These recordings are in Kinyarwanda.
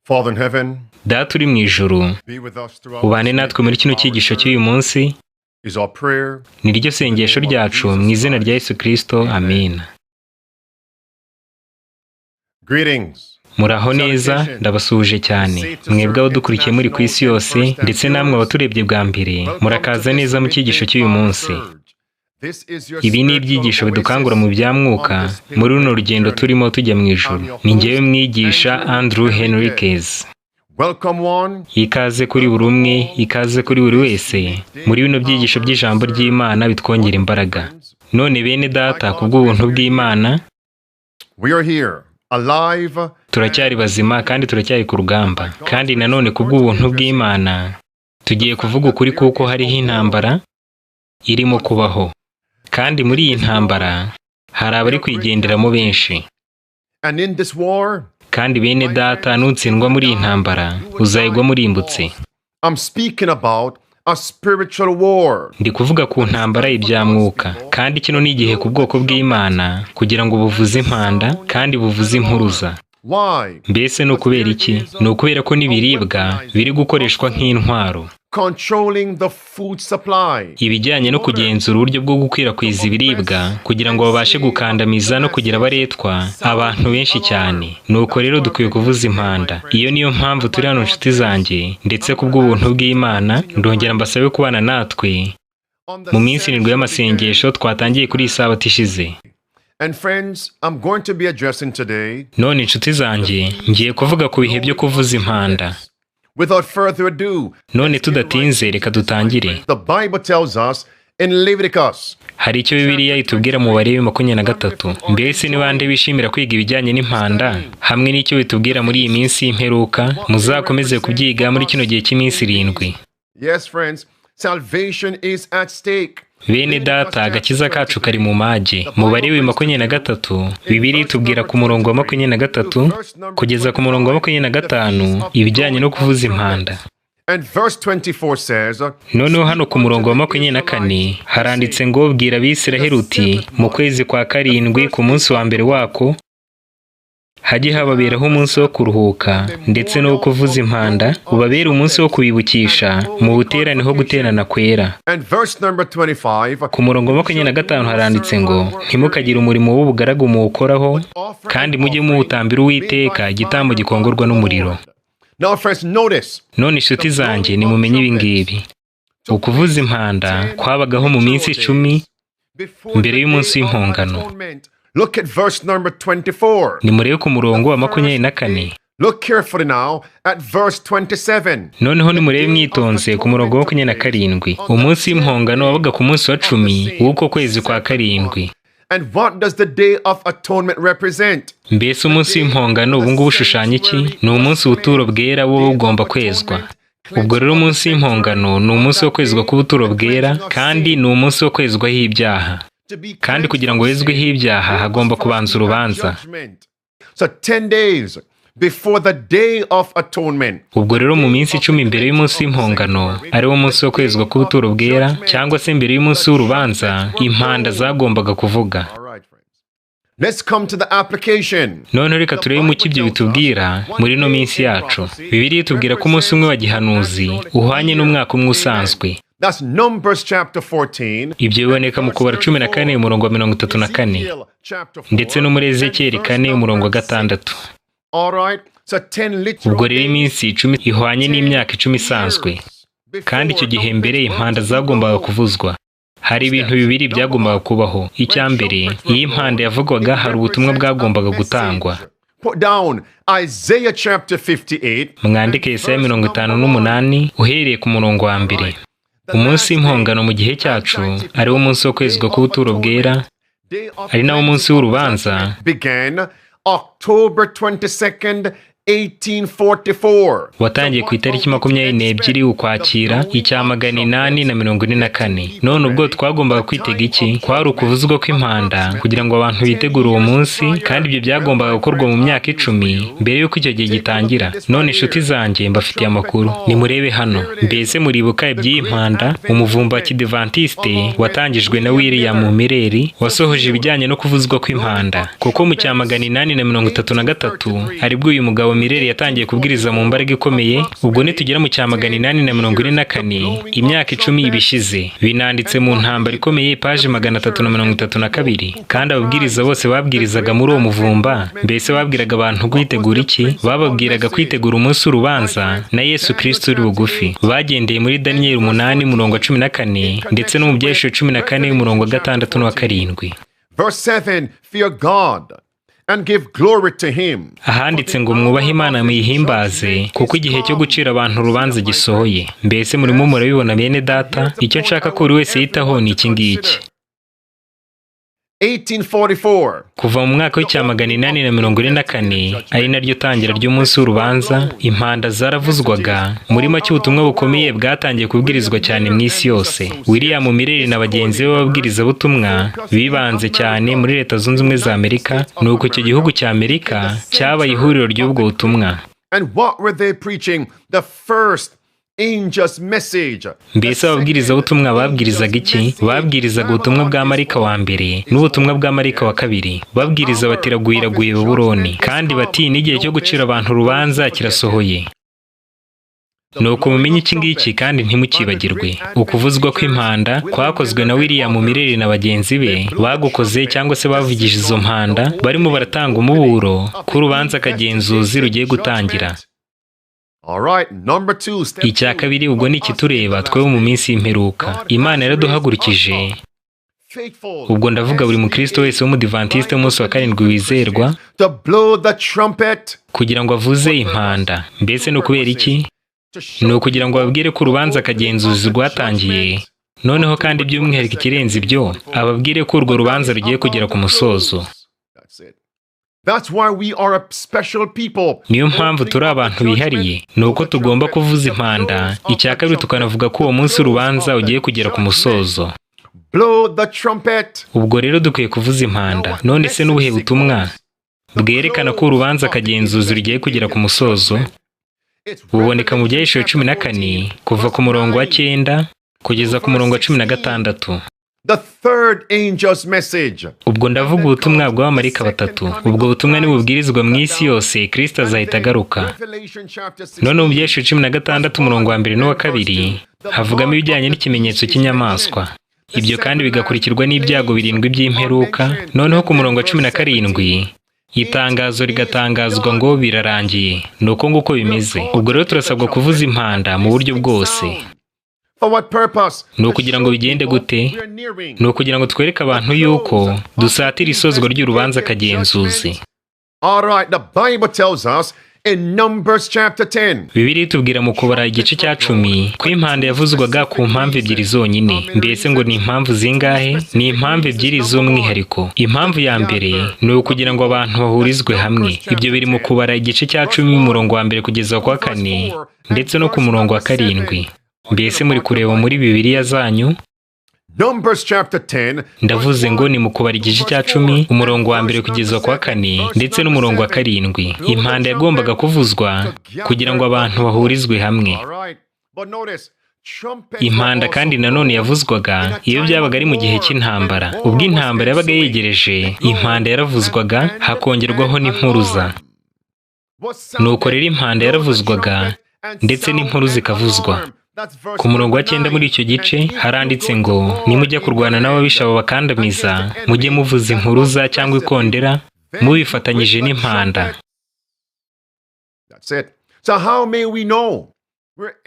Father in heaven, Data uri mu ijuru, ubane natwe muri kino cyigisho cy'uyu munsi, ni ryo sengesho ryacu mu izina rya Yesu Kristo, amen. Muraho neza, ndabasuhuje cyane. Mwebwe abo dukurikiye muri ku isi yose, ndetse namwe abaturebye bwa mbere, murakaza neza mu cyigisho cy'uyu munsi. Ibi ni ibyigisho bidukangura mu bya mwuka, muri runo rugendo turimo tujya mu ijuru. Ni njyewe mwigisha Andrew Henriquez. Ikaze kuri buri umwe, ikaze kuri buri wese, muri bino byigisho by'ijambo ry'Imana bitwongera imbaraga. None bene data, kubw'ubuntu bw'Imana, turacyari bazima kandi turacyari ku rugamba. Kandi nanone kubw'ubuntu bw'Imana, tugiye kuvuga ukuri kuko hariho intambara irimo kubaho. Kandi muri iyi ntambara hari abari kwigenderamo benshi. Kandi bene data, nutsindwa muri iyi ntambara uzayigwa murimbutse. Ndi kuvuga ku ntambara y'ibya mwuka. Kandi kino ni igihe ku bwoko bw'Imana kugira ngo buvuze impanda kandi buvuze impuruza. Mbese ni ukubera iki? Ni ukubera ko n'ibiribwa biri gukoreshwa nk'intwaro. Ibijyanye no kugenzura uburyo bwo gukwirakwiza ibiribwa kugira ngo babashe gukandamiza no kugira abaretwa abantu benshi cyane. Nuko rero dukwiye kuvuza impanda. Iyo niyo mpamvu turi hano nshuti zanjye, ndetse kubw'ubuntu bw'Imana ndongera mbasabe kubana natwe mu minsi 7 y'amasengesho twatangiye kuri Isabato ishize. None inshuti zanjye, ngiye kuvuga ku bihe byo kuvuza impanda. None tudatinze, reka dutangire. Hari icyo Bibiliya itubwira mu Balewi 23. Mbese ni bande bishimira kwiga ibijyanye n'impanda hamwe n'icyo bitubwira muri iyi minsi y'imperuka? Muzakomeze kubyiga muri kino gihe cy'iminsi 7. Bene data, agakiza kacu kari mu mage. Mu Balewi 23, Bibiliya itubwira ku murongo wa 23 kugeza ku murongo wa 25 ibijyanye no kuvuza impanda. Noneho hano ku murongo wa 24 haranditse ngo, bwira Abisiraheli uti, mu kwezi kwa 7 ku munsi wa mbere wako hajye hababeraho umunsi wo kuruhuka ndetse no kuvuza impanda, ubabere umunsi wo kubibukisha mu buterane ho guterana kwera. Ku murongo wa 25 haranditse ngo, ntimukagire umurimo w'ubugaragu muwukoraho, kandi mujye muwutambira Uwiteka igitambo gikongorwa n'umuriro. None inshuti zanjye, nimumenye ibi ngibi. Ukuvuza impanda kwabagaho mu minsi 10 mbere y'umunsi w'impongano. Look at verse number 24. Nimurebe ku murongo wa 24. Look carefully now at verse 27. Noneho nimurebe mwitonze ku murongo wa 27. Umunsi w'impongano wabaga ku munsi wa 10 w'uko kwezi kwa 7. And what does the day of atonement represent? Mbese umunsi w'impongano ubu ngubu ushushanya iki? Ni umunsi w'ubuturo bwera wo bugomba kwezwa. Ubwo rero umunsi w'impongano ni umunsi wo kwezwa k'ubuturo bwera, kandi ni umunsi wo kwezwaho ibyaha. Kandi kugira ngo wezweho ibyaha hagomba kubanza urubanza. So 10 days before the day of atonement. Ubwo rero mu minsi 10 mbere y'umunsi w'impongano, ari wo munsi wo kwezwa k'ubuturo bwera, cyangwa se mbere y'umunsi w'urubanza, impanda zagombaga kuvuga. Let's come to the application. None reka turebe mu kibyo bitubwira muri no minsi yacu. Bibiliya itubwira ko umunsi umwe wa gihanuzi uhwanye n'umwaka umwe usanzwe. That's Numbers chapter 14. Ibyo biboneka mu Kubara 14 umurongo wa 34, ndetse no muri Ezekiyeli 4 umurongo wa 6. Ubwo rero iminsi 10 ihwanye n'imyaka 10 isanzwe. Kandi icyo gihe mbere impanda zagombaga kuvuzwa. Hari ibintu bibiri byagombaga kubaho. Icya mbere, iyi impanda yavugwaga hari ubutumwa bwagombaga gutangwa. Mwandike Yesaya 58 uhereye ku murongo wa 1. Umunsi w'impongano mu gihe cyacu ari wo munsi wo kwezwa k'ubuturo bwera, ari nawo munsi w'urubanza, began October 22nd 1844. watangiye ku itariki 22 Ukwakira icya 844. None ubwo twagombaga kwitega iki? Kwari ukuvuzwa kw'impanda kugira ngo abantu bitegure uwo munsi, kandi ibyo byagombaga gukorwa mu myaka 10 mbere y'uko icyo gihe gitangira. None inshuti zanjye mbafitiye amakuru, nimurebe hano. Mbese muribuka iby'iyi mpanda? Umuvumba wa Kidivantiste watangijwe na Yari wasohoje ibijyanye no kuvuzwa kw'impanda, kuko mu cya 833 aribwo uyu mugabo Mireri yatangiye kubwiriza mu mbaraga ikomeye. Ubwo nitugera mu cya 844 imyaka 10 ibishize. Binanditse mu ntambara ikomeye paje 332, kandi ababwiriza bose babwirizaga muri uwo muvumba. Mbese babwiraga abantu kwitegura iki? Bababwiraga kwitegura umunsi w'urubanza na Yesu Kristo uri bugufi. Bagendeye muri Daniel 8:14 ndetse no mu Byesho 14:6 Verse 7, fear God and give glory to him. Ahanditse ngo mwubahe Imana muyihimbaze, kuko igihe cyo gucira abantu urubanza gisohoye. Mbese murimo murabibona bene data? Icyo nshaka ko buri wese yitaho ni iki ngiki. 1844. Kuva mu mwaka w'icya 844 ari naryo tangira ry'umunsi w'urubanza, impanda zaravuzwaga. Muri make ubutumwa bukomeye bwatangiye kubwirizwa cyane mu isi yose. William Mireri na bagenzi be b'ababwirizabutumwa bibanze cyane muri Leta Zunze Ubumwe za Amerika, nuko icyo gihugu cya Amerika cyabaye ihuriro ry'ubwo butumwa. And what were they preaching? The first angel's message. Mbese ababwirizabutumwa babwirizaga iki? Babwirizaga ubutumwa bwa marayika wa mbere n'ubutumwa bwa marayika wa kabiri. Babwiriza bati raguye Babuloni, kandi bati n'igihe cyo gucira abantu urubanza kirasohoye. Nuko mumenye iki ngiki kandi ntimukibagirwe. Ukuvuzwa kw'impanda kwakozwe na William Mireri na bagenzi be, bagukoze cyangwa se bavugije izo mpanda barimo baratanga umuburo ko urubanza kagenzuzi rugiye gutangira. Icya kabiri ubwo ni ikitureba twewe mu minsi y'imperuka. Imana yaraduhagurukije, ubwo ndavuga buri mukristo wese w'umudivantiste umunsi wa 7 wizerwa, kugira ngo avuze impanda. Mbese ni ukubera iki? Ni ukugira ngo babwire ko urubanza kagenzuzi rwatangiye. Noneho kandi by'umwihariko ikirenze ibyo, ababwire ko urwo rubanza rugiye kugera ku musozo. Niyo mpamvu turi abantu bihariye, ni uko tugomba kuvuza impanda. Icya kabiri tukanavuga ko uwo munsi urubanza ugiye kugera ku musozo. Ubwo rero dukwiye kuvuza impanda. None se n'ubuhe butumwa bwerekana ko urubanza kagenzuzi rugiye kugera ku musozo? Buboneka mu Byesho 14 kuva ku murongo wa 9 kugeza ku murongo wa 16. The third angel's message. Ubwo ndavuga ubutumwa bw'abamarayika batatu. Ubwo butumwa ni bubwirizwa mu isi yose, Kristo azahita agaruka. None mu Byesho 16 umurongo wa 1 n'uwa 2 havugamo ibijyanye n'ikimenyetso cy'inyamaswa. Ibyo kandi bigakurikirwa n'ibyago 7 by'imperuka. Noneho ku murongo wa 17 itangazo rigatangazwa ngo birarangiye. Nuko nguko bimeze. Ubwo rero turasabwa kuvuza impanda mu buryo bwose. Ni ukugira ngo bigende gute? Ni ukugira ngo twereke abantu yuko dusatira isozwa ry'urubanza kagenzuzi. Bibiliya itubwira mu kubara igice cya 10 ko impanda yavuzwaga ku mpamvu ebyiri zonyine. Mbese ngo ni impamvu zingahe? Ni impamvu ebyiri z'umwihariko. Impamvu ya mbere ni ukugira ngo abantu bahurizwe hamwe. Ibyo biri mu kubara igice cya 10 umurongo wa 1 kugeza ku wa 4 ndetse no ku murongo wa 7. Mbese muri kureba muri Bibiliya zanyu? Ndavuze ngo ni mu kubara igice cya 10 umurongo wa 1 kugeza ku wa 4 ndetse n'umurongo wa 7. Impanda yagombaga kuvuzwa kugira ngo abantu bahurizwe hamwe. Impanda kandi nanone yavuzwaga iyo byabaga ari mu gihe cy'intambara. Ubwo intambara yabaga yegereje, impanda yaravuzwaga hakongerwaho n'impuruza. Nuko rero impanda yaravuzwaga ndetse n'inkuru zikavuzwa. Ku murongo wa 9 muri icyo gice haranditse ngo nimujya kurwana n'ababisha babakandamiza, mujye muvuza impuruza cyangwa ikondera mubifatanyije n'impanda.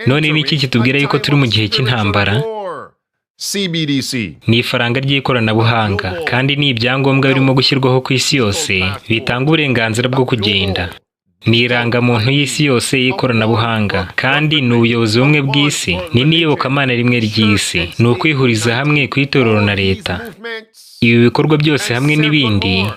None ni iki kitubwira yuko turi mu gihe cy'intambara? Ni ifaranga ry'ikoranabuhanga, kandi ni ibyangombwa birimo gushyirwaho ku isi yose bitanga uburenganzira bwo kugenda. Ni irangamuntu y'isi yose y'ikoranabuhanga, kandi ni ubuyobozi bumwe bw'isi, ni n'iyobokamana rimwe ry'isi. Ni ukwihuriza hamwe kw'itorero na leta. Ibi bikorwa byose hamwe n'ibindi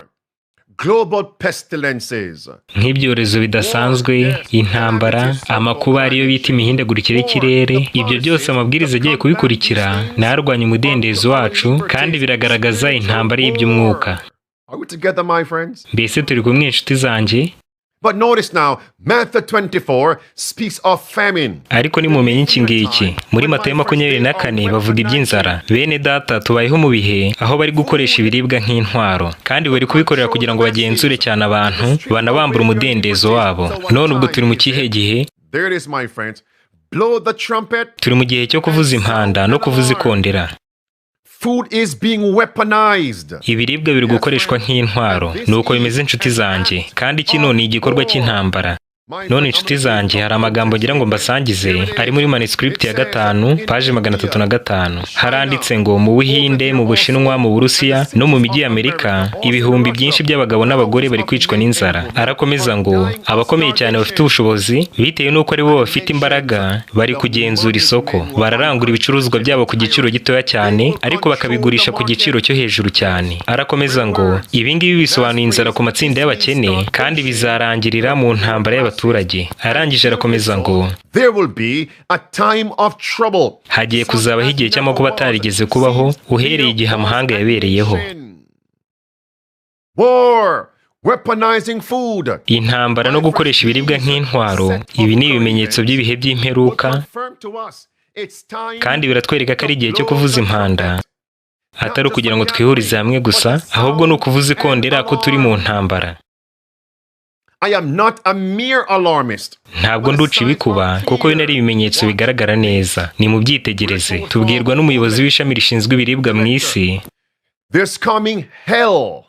global pestilences, nk'ibyorezo bidasanzwe, intambara, amakuba ariyo bita imihindagurikire y'ikirere. Ibyo byose amabwiriza agiye kubikurikira narwanya umudendezo wacu, kandi biragaragaza intambara y'iby'umwuka. Are we together, my friends? Mbese turi kumwe inshuti zanjye? But notice now, Matthew 24 speaks of famine. Ariko nimumenye iki ngiki, muri Matayo 24 bavuga iby'inzara. Bene data, tubayeho mu bihe aho bari gukoresha ibiribwa nk'intwaro, kandi bari kubikorera kugira ngo bagenzure cyane abantu, banabambura umudendezo wabo. None ubwo turi mu kihe gihe? There it is, my friends. Blow the trumpet. Turi mu gihe cyo kuvuza impanda no kuvuza ikondera. Food is being weaponized. Ibiribwa biri gukoreshwa nk'intwaro. Nuko bimeze inshuti zanjye, kandi kino ni igikorwa cy'intambara. None inshuti zanjye, hari amagambo ngira ngo mbasangize ari muri manuscript ya 5 page 305. Haranditse ngo mu Buhinde, mu Bushinwa, mu Burusiya no mu mijyi y'Amerika ibihumbi byinshi by'abagabo n'abagore bari kwicwa n'inzara. Arakomeza ngo abakomeye cyane bafite ubushobozi bitewe nuko ari bo bafite imbaraga bari kugenzura isoko, bararangura ibicuruzwa byabo ku giciro gitoya cyane ariko bakabigurisha ku giciro cyo hejuru cyane. Arakomeza ngo ibi ngibi bisobanuye inzara ku matsinda y'abakene, kandi bizarangirira mu ntambara y'abaturage. Arangije arakomeza ngo there will be a time of trouble. Hagiye kuzabaho igihe cy'amakuba atarigeze kubaho uhereye igihe amahanga yabereyeho. War, weaponizing food. Intambara no gukoresha ibiribwa nk'intwaro, ibi ni ibimenyetso by'ibihe by'imperuka, kandi biratwereka ko ari igihe cyo kuvuza impanda, atari ukugira ngo twihurize hamwe gusa, ahubwo ni ukuvuza ikondera ko turi mu ntambara. I am not a mere alarmist. Ntabwo nduca ibikuba, kuko bino ari ibimenyetso bigaragara neza. Ni mu byitegereze. Tubwirwa n'umuyobozi w'ishami rishinzwe ibiribwa mu isi, there's coming hell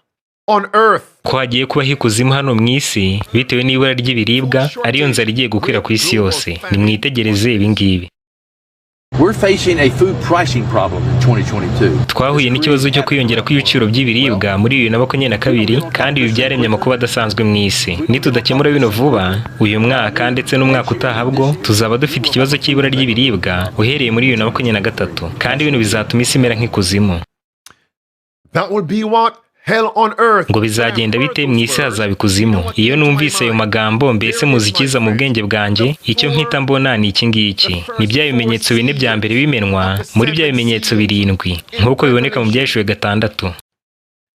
on earth. Ko hagiye kubaho ikuzimu hano mu isi bitewe n'ibura ry'ibiribwa, ariyo nzara igiye gukwira ku isi yose. Nimwitegereze ibi ngibi. We're facing a food pricing problem in 2022. Twahuye n'ikibazo cyo kwiyongera kw'ibiciro by'ibiribwa muri 2022, kandi ibi byaremye amakuba adasanzwe mu isi. Nitudakemura bino vuba, uyu mwaka ndetse n'umwaka utaha bwo tuzaba dufite ikibazo cy'ibura ry'ibiribwa uhereye muri 2023, kandi bino bizatuma isi imera nk'ikuzimu. That will be what? Hell on earth. Ngo bizagenda bite mu isi hazaba ikuzimu. Iyo numvise ayo magambo, mbese muzikiza mu bwenge bwanjye, icyo mpita mbona ni iki ngiki. Ni bya bimenyetso 4 bya mbere bimenwa muri bya bimenyetso 7 nk'uko biboneka mu Byahishuriwe 6.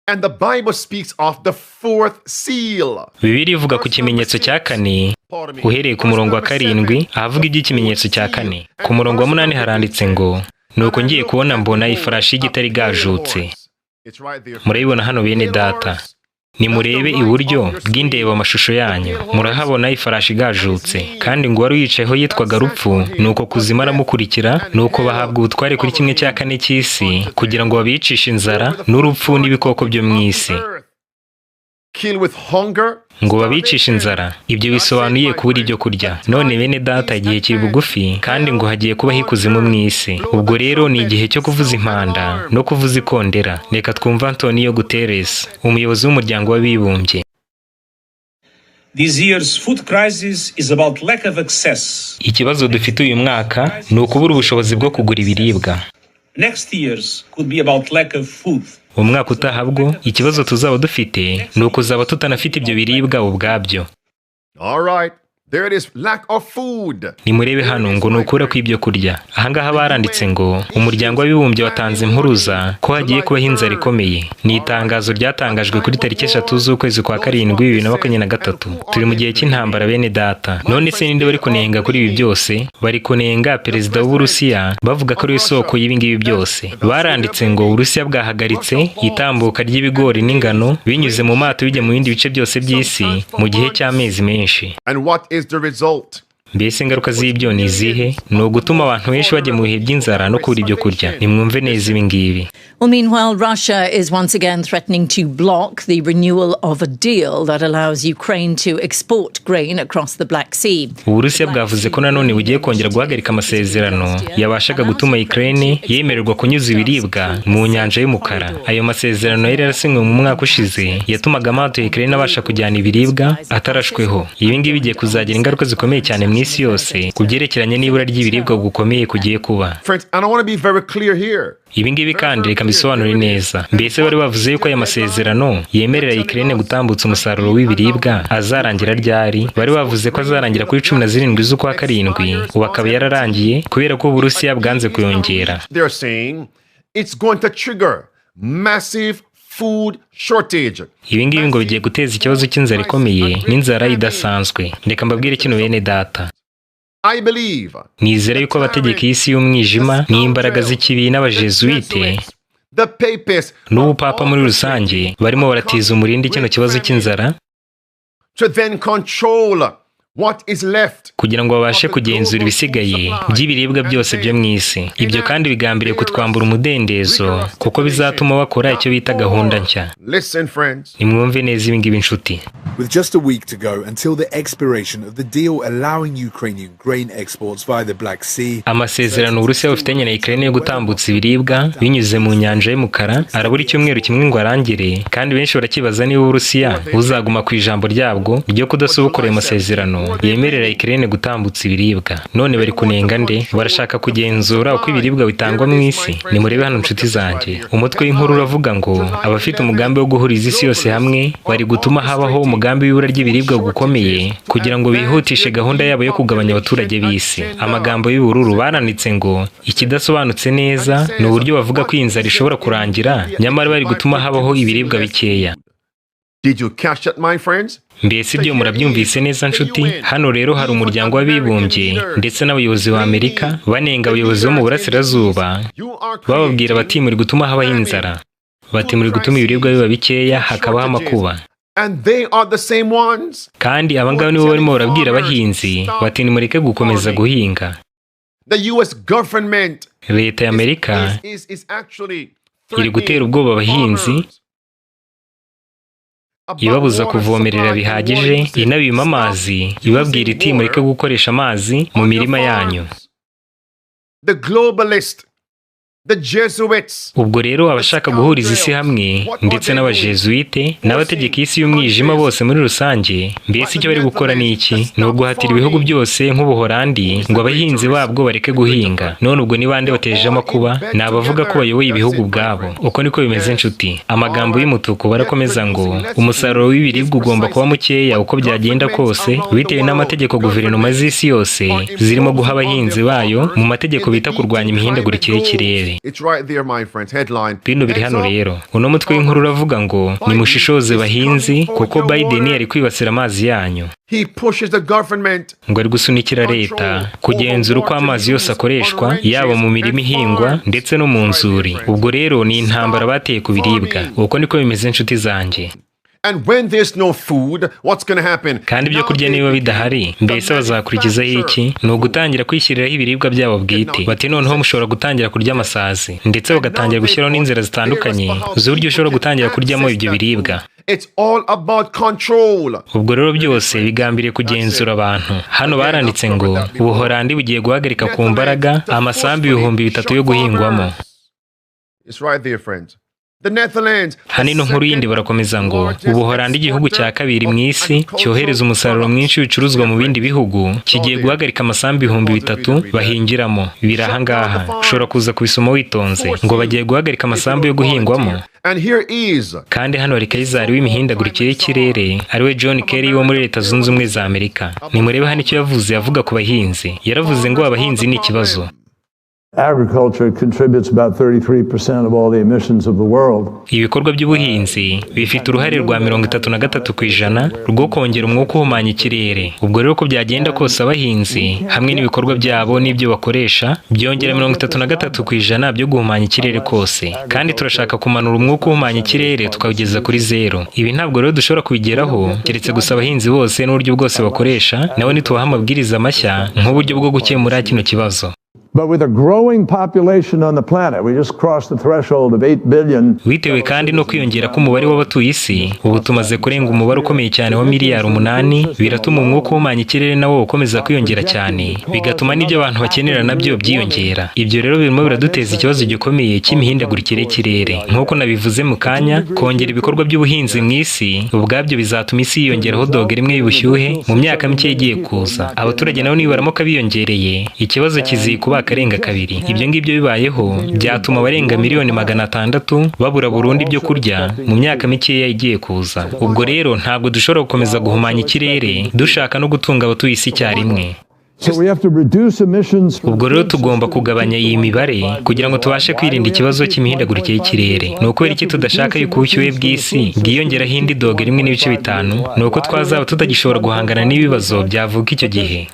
And the Bible speaks of the 4th seal. Bibiliya ivuga ku kimenyetso cya 4 uhereye ku murongo wa 7 ahavuga iby'ikimenyetso cya 4. Ku murongo wa 8 haranditse ngo nuko ngiye kubona mbona ifarashi y'igitare igajutse. Murayibona hano bene data. Nimurebe iburyo bw'indeba amashusho yanyu, murahabona ifarashi igajutse, kandi ngo wari uyicayeho yitwaga Rupfu, nuko kuzima aramukurikira, nuko bahabwa ubutware kuri 1/4 cy'isi kugira ngo babicishe inzara n'urupfu n'ibikoko byo mu isi. Kill with hunger. Ngo babicishe inzara. Ibyo bisobanuye kubura ibyo kurya. None bene data, igihe kiri bugufi, kandi ngo hagiye kubaho ikuzimu mu isi. Ubwo rero ni igihe cyo kuvuza impanda no kuvuza ikondera. Reka twumva Antonio Guterres, umuyobozi w'umuryango w'abibumbye. This year's food crisis is about lack of access. Ikibazo dufite uyu mwaka ni ukubura ubushobozi bwo kugura ibiribwa. Next year's could be about lack of food. Umwaka utaha bwo ikibazo tuzaba dufite ni ukuzaba tutanafite ibyo biribwa ubwabyo. All right. There it is, lack of food. Nimurebe hano ngo nukura kw'ibyo kurya. Ahangaha baranditse ngo umuryango w'abibumbye watanze impuruza ko hagiye kubaho inzara ikomeye. Ni itangazo ryatangajwe kuri tariki 3 z'ukwezi kwa 7 2023. Turi mu gihe cy'intambara bene data. None se ninde bari kunenga kuri ibi byose? Bari kunenga perezida w'Uburusiya bavuga ko ari isoko y'ibi ngibi byose. Baranditse ngo Uburusiya bwahagaritse itambuka ry'ibigori n'ingano binyuze mu mato bijya mu bindi bice byose by'isi mu gihe cy'amezi menshi. And what is the result? Mbese ingaruka z'ibyo ni izihe? Ni ugutuma abantu benshi bajya mu bihe by'inzara no kubura ibyo kurya. Nimwumve neza ibi ngibi. Well, meanwhile, Russia is once again threatening to block the renewal of a deal that allows Ukraine to export grain across the Black Sea. Uburusiya bwavuze ko nanone bugiye kongera guhagarika amasezerano yabashaga gutuma Ukraine yemererwa kunyuza ibiribwa mu nyanja y'umukara. Ayo masezerano yari yarasinywe mu mwaka ushize yatumaga amato ya Ukraine abasha kujyana ibiribwa atarashweho. Ibi ngibi bigiye kuzagira ingaruka zikomeye cyane mu mu isi yose ku byerekeranye n'ibura ry'ibiribwa gukomeye kugiye kuba. Friends, and I want to be very clear here. Ibi ngibi kandi reka mbisobanure neza. Mbese bari bavuze yuko aya masezerano yemerera Ukraine gutambutsa umusaruro w'ibiribwa azarangira ryari? Bari bavuze ko azarangira kuri 17 z'ukwa karindwi, ubu akaba yararangiye kubera ko Uburusiya bwanze kuyongera. They are saying it's going to trigger massive food shortage. Ibi ngibi ngo bigiye guteza ikibazo cy'inzara ikomeye n'inzara idasanzwe. Reka mbabwire kino bene data. I believe Nizera yuko abategeka isi y'umwijima n'imbaraga z'ikibi n'abajesuite n'ubupapa muri rusange barimo baratiza umurindi kino kibazo cy'inzara to then control what is left, kugira ngo babashe kugenzura ibisigaye by'ibiribwa byose byo mu isi. Ibyo kandi bigambiriye kutwambura umudendezo kuko bizatuma bakora icyo bita gahunda nshya. Listen, friends. Nimwumve neza ibi ngibi inshuti. With just a week to go until the expiration of the deal allowing Ukrainian grain exports via the Black Sea, amasezerano Uburusiya bufitanye na Ukraine yo gutambutsa ibiribwa binyuze mu nyanja y'umukara arabura icyumweru kimwe ngo arangire, kandi benshi barakibaza niba Uburusiya buzaguma ku ijambo ryabwo ryo kudasubukura ayo masezerano yemerera Ukraine gutambutsa ibiribwa. None bari kunenga nde? Barashaka kugenzura uko ibiribwa bitangwa mu isi. Nimurebe hano inshuti zanjye, umutwe w'inkuru uravuga ngo abafite umugambi wo guhuriza isi yose hamwe bari gutuma habaho umugambi w'ibura ry'ibiribwa gukomeye kugira ngo bihutishe gahunda yabo yo kugabanya abaturage b'isi. Amagambo y'ubururu baranitse ngo ikidasobanutse neza ni uburyo bavuga ko inzara ishobora kurangira nyamara bari gutuma habaho ibiribwa bikeya. Did you catch that, my friends? Mbese ibyo murabyumvise neza nshuti? Hano rero hari umuryango w'abibumbye ndetse n'abayobozi ba Amerika banenga abayobozi bo mu burasirazuba bababwira bati muri gutuma habaho inzara, bati muri gutuma ibiribwa biba bikeya hakabaho amakuba. And they are the same ones. Kandi abangaba nibo barimo barabwira abahinzi bati nimureke gukomeza guhinga. The US government Leta ya Amerika is actually iri gutera ubwoba abahinzi ibabuza kuvomerera bihagije, inabima amazi, ibabwira iti mureke gukoresha amazi mu mirima yanyu. The globalist, the Jesuits. Ubwo rero abashaka guhuriza isi hamwe ndetse n'abajesuite n'abategeka isi y'umwijima bose muri rusange, mbese icyo bari gukora ni iki? Ni uguhatira ibihugu byose nk'Ubuholandi ngo abahinzi babwo bareke guhinga. None ubwo ni bande bateje amakuba? Ni abavuga ko bayoboye ibihugu bwabo. Uko niko bimeze inshuti. Amagambo y'umutuku barakomeza ngo umusaruro w'ibiribwa ugomba kuba mukeya uko byagenda kose bitewe n'amategeko guverinoma z'isi yose zirimo guha abahinzi bayo mu mategeko bita kurwanya imihindagurikire y'ikirere. It's right there, my friends. Headline. Bino biri hano rero. Uno mutwe w'inkuru uravuga ngo nimushishoze bahinzi kuko Biden yari kwibasira amazi yanyu. He pushes the government ngo ari gusunikira leta kugenzura uko amazi yose akoreshwa yaba mu mirima ihingwa ndetse no mu nzuri. Ubwo rero ni intambara bateye ku biribwa. Uko niko bimeze inshuti zanjye. And when there's no food, what's going to happen? Kandi ibyo kurya niba bidahari, mbese bazakurikizaho iki? Ni ugutangira kwishyiriraho ibiribwa byabo bwite. Bati noneho mushobora gutangira kurya amasazi, ndetse bagatangira gushyiraho n'inzira zitandukanye z'uburyo ushobora gutangira kuryamo ibyo biribwa. It's all about control. Ubwo rero byose bigambiriye kugenzura abantu. Hano baranditse ngo Ubuholandi bugiye guhagarika ku mbaraga amasambu 3,000 yo guhingwamo. It's right there, friends. The Netherlands. Hanino nkuru yindi barakomeza ngo Ubuholandi igihugu cya kabiri mu isi cyohereza umusaruro mwinshi w'ibicuruzwa mu bindi bihugu kigiye guhagarika amasambu 3,000 bahingiramo. Birahangaha ushobora kuza kubisoma witonze ngo bagiye guhagarika amasambu yo guhingwamo. And here is. Kandi hano hari Kayizari w'imihindagurikire y'ikirere ariwe John Kerry wo muri Leta Zunze Ubumwe za Amerika. Nimurebe hano icyo yavuze avuga ku bahinzi. Yaravuze ngo abahinzi ni ikibazo. Agriculture contributes about 33% of all the emissions of the world. Ibikorwa by'ubuhinzi bifite uruhare rwa 33% rwo kongera umwuka uhumanya ikirere. Ubwo rero ko byagenda kose abahinzi hamwe n'ibikorwa byabo n'ibyo bakoresha byongera 33% byo guhumanya ikirere kose. Kandi turashaka kumanura umwuka uhumanya ikirere tukawugeza kuri 0. Ibi ntabwo rero dushobora kubigeraho keretse gusa abahinzi bose n'uburyo bwose bakoresha nabo nitubaha amabwiriza mashya nk'uburyo bwo gukemura kino kibazo. But with a growing population on the planet, we just crossed the threshold of 8 billion. Bitewe kandi no kwiyongera k'umubare w'abatuye isi, ubu tumaze kurenga umubare ukomeye cyane wa miliyari 8, biratuma umwuka uhumanya ikirere nawo ukomeza kwiyongera cyane, bigatuma n'ibyo abantu bakenera nabyo byiyongera. Ibyo rero birimo biraduteza ikibazo gikomeye cy'imihindagurikire y'ikirere. Nk'uko nabivuze mu kanya, kongera ibikorwa by'ubuhinzi mu isi ubwabyo bizatuma isi yiyongeraho dogere imwe y'ubushyuhe mu myaka mike igiye kuza. Abaturage nabo nibaramuka biyongereye, ikibazo kizikuba akarenga kabiri. Ibyo ngibyo bibayeho byatuma abarenga miliyoni 600 babura burundu ibyo kurya mu myaka mike igiye kuza. Ubwo rero ntabwo dushobora gukomeza guhumanya ikirere dushaka no gutunga abatuye isi cyarimwe. Ubwo rero tugomba kugabanya iyi mibare kugira ngo tubashe kwirinda ikibazo cy'imihindagurikire y'ikirere. Ni ukubera iki tudashaka yuko ubushyuhe bw'isi bwiyongeraho indi dogere 1.5? Ni uko twazaba tutagishobora guhangana n'ibibazo byavuka icyo gihe.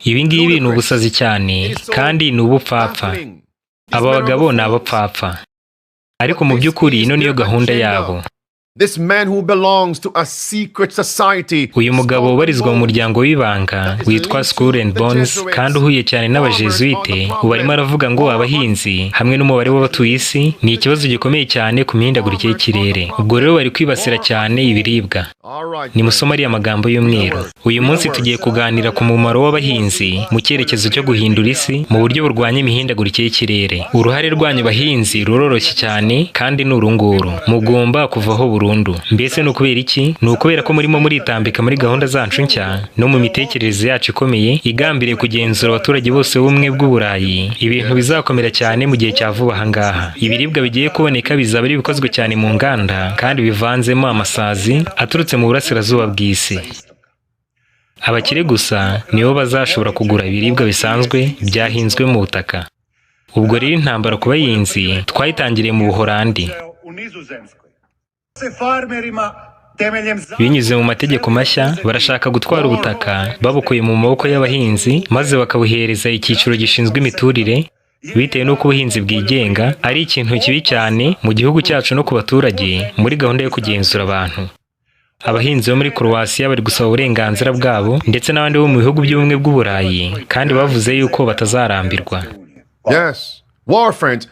Ibi ngibi ni ubusazi cyane kandi ni ubupfapfa. Aba bagabo ni abapfapfa, ariko mu by'ukuri ino niyo gahunda yabo. Uyu mugabo ubarizwa mu muryango w'ibanga witwa Skull and Bones kandi uhuye cyane n'abajesuite, ubu arimo aravuga ngo abahinzi hamwe n'umubare w'abatuye isi ni ikibazo gikomeye cyane ku mihindagurikire y'ikirere. Ubwo rero bari kwibasira cyane ibiribwa. Nimusoma ariya magambo y'umweru. Uyu munsi tugiye kuganira ku mumaro w'abahinzi mu cyerekezo cyo guhindura isi mu buryo burwanya imihindagurikire y'ikirere. Uruhare rwanyu bahinzi ruroroshye cyane kandi ni urunguru. Mugomba kuvaho burundu. Mbese ni ukubera iki? Ni ukubera ko murimo muritambika muri gahunda zacu nshya no mu mitekerereze yacu ikomeye igambiriye kugenzura abaturage bose b'ubumwe bw'Uburayi. Ibintu bizakomera cyane mu gihe cya vuba aha ngaha. Ibiribwa bigiye kuboneka bizaba ari bikozwe cyane mu nganda kandi bivanzemo amasazi aturutse mu burasirazuba bw'isi. Abakire gusa nibo bazashobora kugura ibiribwa bisanzwe byahinzwe mu butaka. Ubwo rero intambara ku bahinzi twayitangiriye mu Buholandi. Binyuze mu mategeko mashya barashaka gutwara ubutaka babukuye mu maboko y'abahinzi maze bakabuhereza icyiciro gishinzwe imiturire, bitewe n'uko ubuhinzi bwigenga ari ikintu kibi cyane mu gihugu cyacu no ku baturage muri gahunda yo kugenzura abantu. Abahinzi bo muri Croatia bari gusaba uburenganzira bwabo ndetse n'abandi bo mu bihugu by'ubumwe bw'Uburayi kandi bavuze yuko batazarambirwa. Yes, war friends.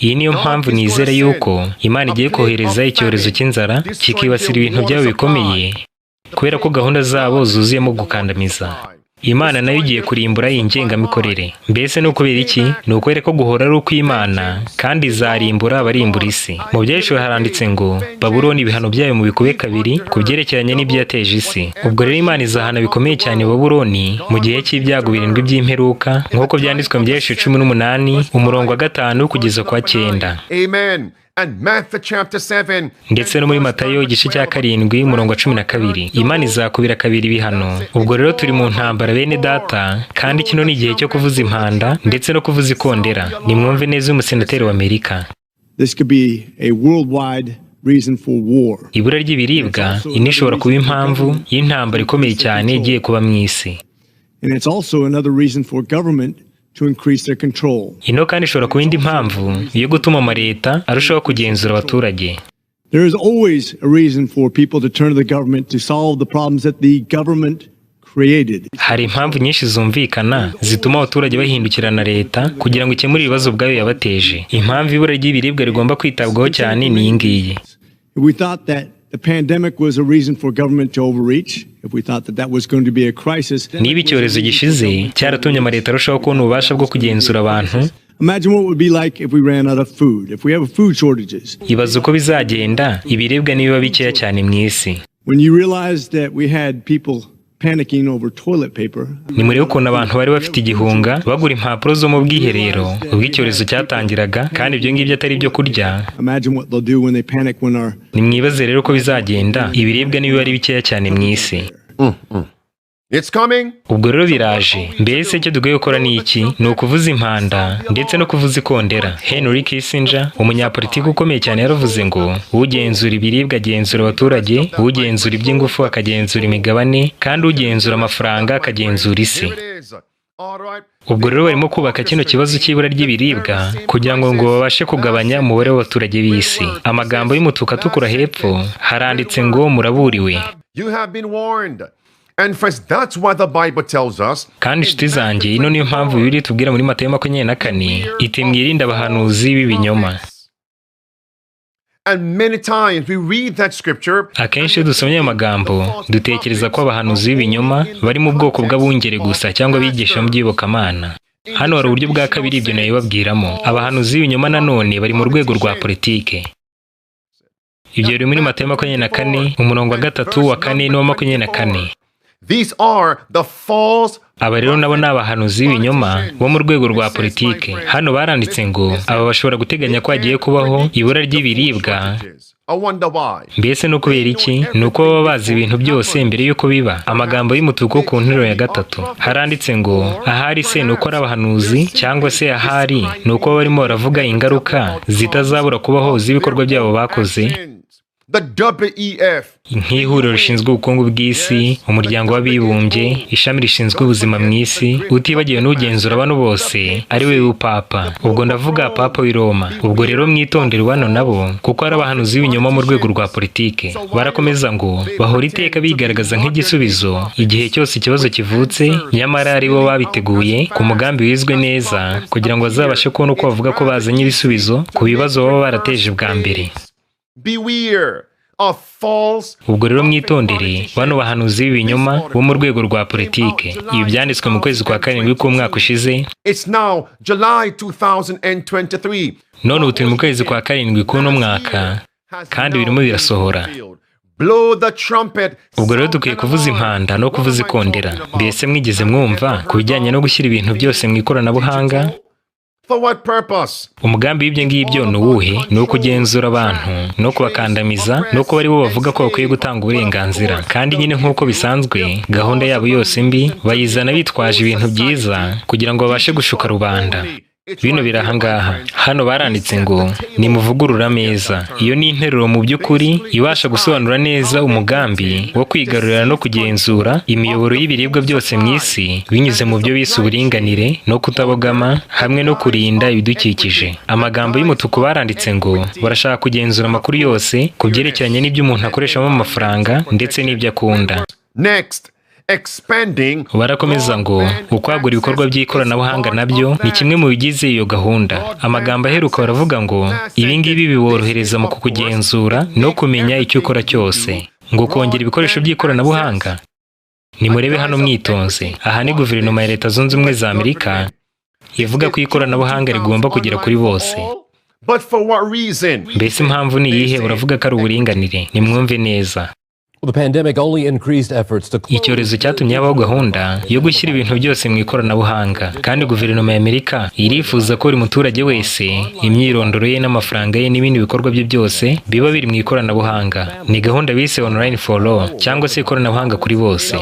Iyi niyo mpamvu nizera yuko Imana igiye kohereza icyorezo cy'inzara kikibasira ibintu byabo bikomeye kubera ko gahunda zabo zuzuyemo gukandamiza. Imana nayo igiye kurimbura iyi ngengamikorere. Mbese ni ukubera iki? Ni ukubera ko guhora ari ukw'Imana kandi izarimbura abarimbura isi. Mu byahishwe haranditse ngo Babuloni ibihano byayo mu bikube kabiri ku byerekeranye n'ibyo yateje isi. Ubwo rero Imana izahana bikomeye cyane Babuloni mu gihe cy'ibyago 7 by'imperuka nk'uko byanditswe mu byahishwe 18 umurongo wa 5 kugeza kwa 9. Amen. Ndetse no muri Matayo igice cya 7 umurongo wa 12 Imana izakubira kabiri ibihano. Ubwo rero turi mu ntambara bene data kandi kino ni igihe cyo kuvuza impanda ndetse no kuvuza ikondera. Nimwumve neza umusenateri wa Amerika. Ibura ry'ibiribwa inishobora kuba impamvu y'intambara ikomeye cyane igiye kuba mu isi. Ino kandi ishobora kuba indi mpamvu yo gutuma amaleta arushaho kugenzura abaturage. There is always a reason for people to turn to the government to solve the problems that the government created. Hari impamvu nyinshi zumvikana zituma abaturage bahindukirana leta kugira ngo ikemure ibibazo bwayo yabateje. Impamvu ibura ry'ibiribwa rigomba kwitabwaho cyane ni iyi ngiyi. We thought that the pandemic was a reason for government to overreach. If we thought that was going to be a crisis, niba icyorezo gishize cyaratumye amaleta arushaho kubona ububasha bwo kugenzura abantu. Imagine what it would be like if we ran out of food, if we have food shortages. Ibaze uko bizagenda ibiribwa nibiba bikeya cyane mu isi. When you realized that we had people panicking over toilet paper. Ni muri uko abantu bari bafite igihunga bagura impapuro zo mu bwiherero ubwo icyorezo cyatangiraga kandi ibyo ngibyo atari byo kurya. Imagine what they'll do when they panic when our. Ni mwibaze rero ko bizagenda ibiribwa nibiba ari bikeya cyane mu isi. It's coming. Ubwo rero biraje. Mbese icyo dugiye gukora ni iki? Ni ukuvuza impanda ndetse no kuvuza ikondera. Henry Kissinger, umunyapolitiki ukomeye cyane, yaravuze ngo ugenzura ibiribwa agenzura abaturage, ugenzura iby'ingufu akagenzura imigabane, kandi ugenzura amafaranga akagenzura isi. Ubwo rero barimo kubaka kino kibazo cy'ibura ry'ibiribwa kugira ngo babashe kugabanya umubare w'abaturage b'isi. Amagambo y'umutuku atukura hepfo haranditse ngo muraburiwe. You have been warned. And friends, that's why the Bible tells us. Kandi inshuti zanjye, ino niyo mpamvu Bibiliya itubwira muri Matayo 24 iti mwirinde abahanuzi b'ibinyoma. And many times we read that scripture. Akenshi dusomye ayo magambo dutekereza ko abahanuzi b'ibinyoma bari mu bwoko bw'abungere gusa cyangwa abigisha mu by'iyobokamana. Hano hari uburyo bwa kabiri ibyo nayo babwiramo. Abahanuzi b'ibinyoma nanone bari mu rwego rwa politike. Ibyo biri muri Matayo 24 umurongo wa 3 wa 4 n'uwa 24. These are the false. Aba rero nabo ni abahanuzi b'ibinyoma bo mu rwego rwa politike. Hano baranditse ngo aba bashobora guteganya ko hagiye kubaho ibura ry'ibiribwa. Mbese no kubera iki? Nuko baba bazi ibintu byose mbere yuko biba. Amagambo y'umutuku ku nteruro ya 3 haranditse ngo ahari se nuko ari abahanuzi cyangwa se ahari nuko barimo baravuga ingaruka zitazabura kubaho z'ibikorwa byabo bakoze. The WEF, nk'ihuriro rishinzwe ubukungu bw'isi, umuryango w'abibumbye, ishami rishinzwe ubuzima mu isi, utibagiwe n'ugenzura abantu bose ari we w'upapa. Ubwo ndavuga papa w'i Roma. Ubwo rero mwitondere bano nabo kuko ari abahanuzi b'ibinyoma mu rwego rwa politike. Barakomeza ngo bahora iteka bigaragaza nk'igisubizo igihe cyose ikibazo kivutse, nyamara ari bo babiteguye ku mugambi wizwe neza kugira ngo bazabashe kubona uko bavuga ko bazanye ibisubizo ku bibazo baba barateje bwa mbere. Beware of false. Ubwo rero mwitondere bano bahanuzi b'ibinyoma bo mu rwego rwa politike. Ibi byanditswe mu kwezi kwa 7 k'umwaka ushize. It's now July 2023. None ubu turi mu kwezi kwa 7 k'uno mwaka kandi birimo birasohora. Blow the trumpet. Ubwo rero dukwiye kuvuza impanda no kuvuza ikondera. Mbese mwigeze mwumva ku bijyanye no gushyira ibintu byose mu ikoranabuhanga? For what purpose? Umugambi w'ibyo ngibyo ni uwuhe? Ni ukugenzura abantu no kubakandamiza no kuba ari bo bavuga ko bakwiye gutanga uburenganzira. Kandi nyine nk'uko bisanzwe gahunda yabo yose mbi bayizana bitwaje ibintu byiza kugira ngo babashe gushuka rubanda. Bino birahangaha. Hano baranditse ngo nimuvugurura ameza. Iyo ni interuro mu by'ukuri ibasha gusobanura neza umugambi wo kwigarurira no kugenzura imiyoboro y'ibiribwa byose mu isi binyuze mu byo bise uburinganire no kutabogama hamwe no kurinda ibidukikije. Amagambo y'umutuku baranditse ngo barashaka kugenzura amakuru yose ku byerekeranye n'ibyo umuntu akoreshamo amafaranga ndetse n'ibyo akunda. Next, expanding. Barakomeza ngo ukwagura ibikorwa by'ikoranabuhanga nabyo ni kimwe mu bigize iyo gahunda. Amagambo aheruka baravuga ngo ibi ngibi biborohereza mu kukugenzura no kumenya icyo ukora cyose. Ngo kongera ibikoresho by'ikoranabuhanga. Nimurebe hano mwitonze. Aha ni guverinoma ya Leta Zunze Ubumwe za Amerika ivuga ko ikoranabuhanga rigomba kugera kuri bose. But for what reason? Mbese impamvu ni iyihe? Uravuga ko ari uburinganire. Nimwumve neza. Icyorezo cyatumye habaho gahunda yo gushyira ibintu byose mu ikoranabuhanga, kandi guverinoma ya Amerika irifuza ko buri muturage wese imyirondoro ye n'amafaranga ye n'ibindi bikorwa bye byose biba biri mu ikoranabuhanga. Ni gahunda bise online for all cyangwa se ikoranabuhanga kuri bose.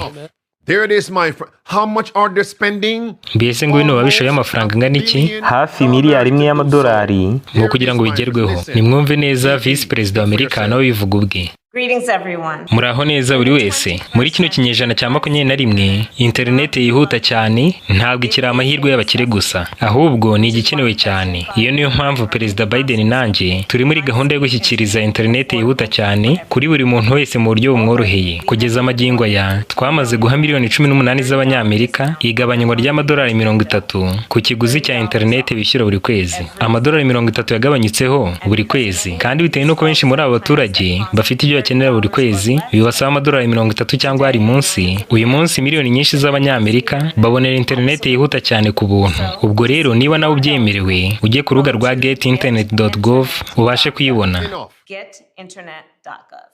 There it is, my friend. How much are they spending? Mbese ngo bino babishoye amafaranga angana iki? Hafi miliyari 1 y'amadolari ngo kugira ngo bigerweho. Nimwumve neza Vice President wa Amerika nawe bivuga ubwe. Greetings everyone. Muraho neza buri wese. Muri kino kinyejana cya 21 internet yihuta cyane ntabwo ikiri amahirwe y'abakire gusa, ahubwo ni igikenewe cyane. Iyo niyo mpamvu Perezida Biden nanjye turi muri gahunda yo gushyikiriza internet yihuta cyane kuri buri muntu wese mu buryo bumworoheye. Kugeza amagingo ya twamaze guha miliyoni 18 z'abanyamerika igabanywa ry'amadolari 30 ku kiguzi cya internet bishyura buri kwezi. Amadolari 30 yagabanyitseho buri kwezi, kandi bitewe no ko benshi muri abo baturage bafite ibyo bakenera buri kwezi bibasaba amadolari 30 cyangwa ari munsi. Uyu munsi miliyoni nyinshi z'abanyamerika babonera internet yihuta cyane ku buntu. Ubwo rero niba nawe ubyemerewe ujye ku rubuga rwa getinternet.gov ubashe kuyibona. Getinternet.gov.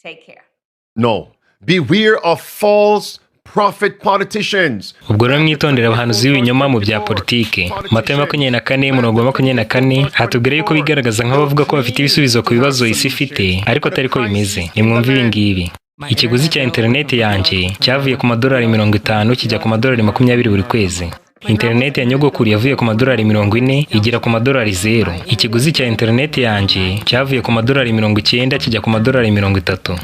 Take care. No. Beware of false prophet politicians. Ubwo rero mwitondera abahanuzi b'ibinyoma mu bya politike. Matayo 24:24 hatubwira yuko bigaragaza nk'abavuga ko bafite ibisubizo ku bibazo isi ifite, ariko atari ko bimeze. Nimwumve ibi ngibi. Ikiguzi cya internet yanjye cyavuye ku madolari 50 kijya ku madolari 20 buri kwezi. Internet ya nyogokuru yavuye ku madolari 40 igera ku madolari 0. Ikiguzi cya internet yanjye cyavuye ku madolari 90 kijya ku madolari 30.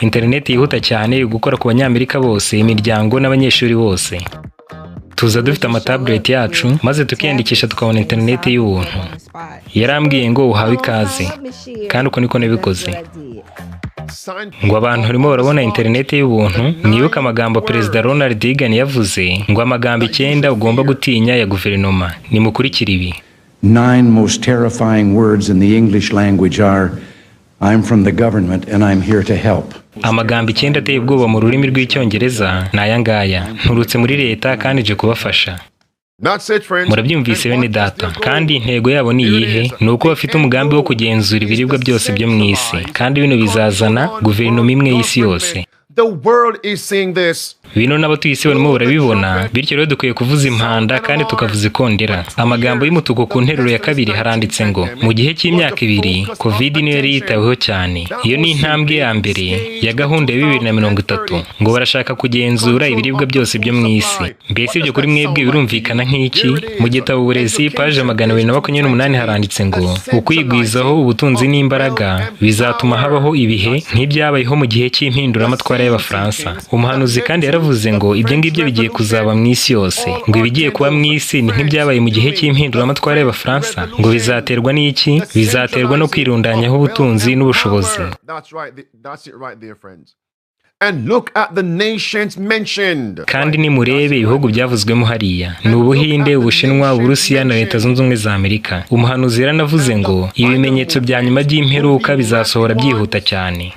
Internet yihuta cyane yo gukora ku banyamerika bose, imiryango n'abanyeshuri bose. Tuza dufite amatablet yacu maze tukiyandikisha tukabona internet y'ubuntu. Yarambwiye ngo uhawe ikaze, kandi uko niko nabikoze. ngo abantu harimo barabona interineti y'ubuntu. Mwibuka amagambo Perezida Ronald Reagan yavuze ngo amagambo 9 ugomba gutinya ya guverinoma. Nimukurikira ibi. 9 most terrifying words in the English language are I'm from the government and I'm here to help. Amagambo 9 ateye ubwoba mu rurimi rw'icyongereza ni aya ngaya: nturutse muri leta kandi je kubafasha. Murabyumvise bene data, kandi intego yabo ni iyihe? Ni uko bafite umugambi wo kugenzura ibiribwa byose byo mu isi, kandi bino bizazana guverinoma imwe y'isi yose. Bino n'abatuye isi barimo barabibona, bityo rero dukwiye kuvuza impanda kandi tukavuza ikondera. Amagambo y'umutuku ku nteruro ya 2 haranditse ngo mu gihe cy'imyaka 2 COVID niyo yari yitaweho cyane. Iyo ni intambwe ya mbere ya gahunda ya 2030 ngo barashaka kugenzura ibiribwa byose byo mu isi. Mbese ibyo kuri mwebwe birumvikana nk'iki? Mu gitabo uburezi page 228 haranditse ngo ukwigwizaho ubutunzi n'imbaraga bizatuma habaho ibihe nk'ibyabayeho mu gihe cy'impinduramatwara y'Abafaransa. Umuhanuzi kandi yaravuze ngo ibyo ngibyo bigiye kuzaba mu isi yose, ngo ibigiye kuba mu isi ni nk'ibyabaye mu gihe cy'impinduramatwara y'Abafaransa. Ngo bizaterwa n'iki? Bizaterwa no kwirundanyaho ubutunzi n'ubushobozi. And look at the nations mentioned. Kandi nimurebe ibihugu byavuzwemo hariya ni Ubuhinde, Ubushinwa, Uburusiya na Leta Zunze Ubumwe za Amerika. Umuhanuzi yaranavuze ngo ibimenyetso bya nyuma by'imperuka bizasohora byihuta cyane.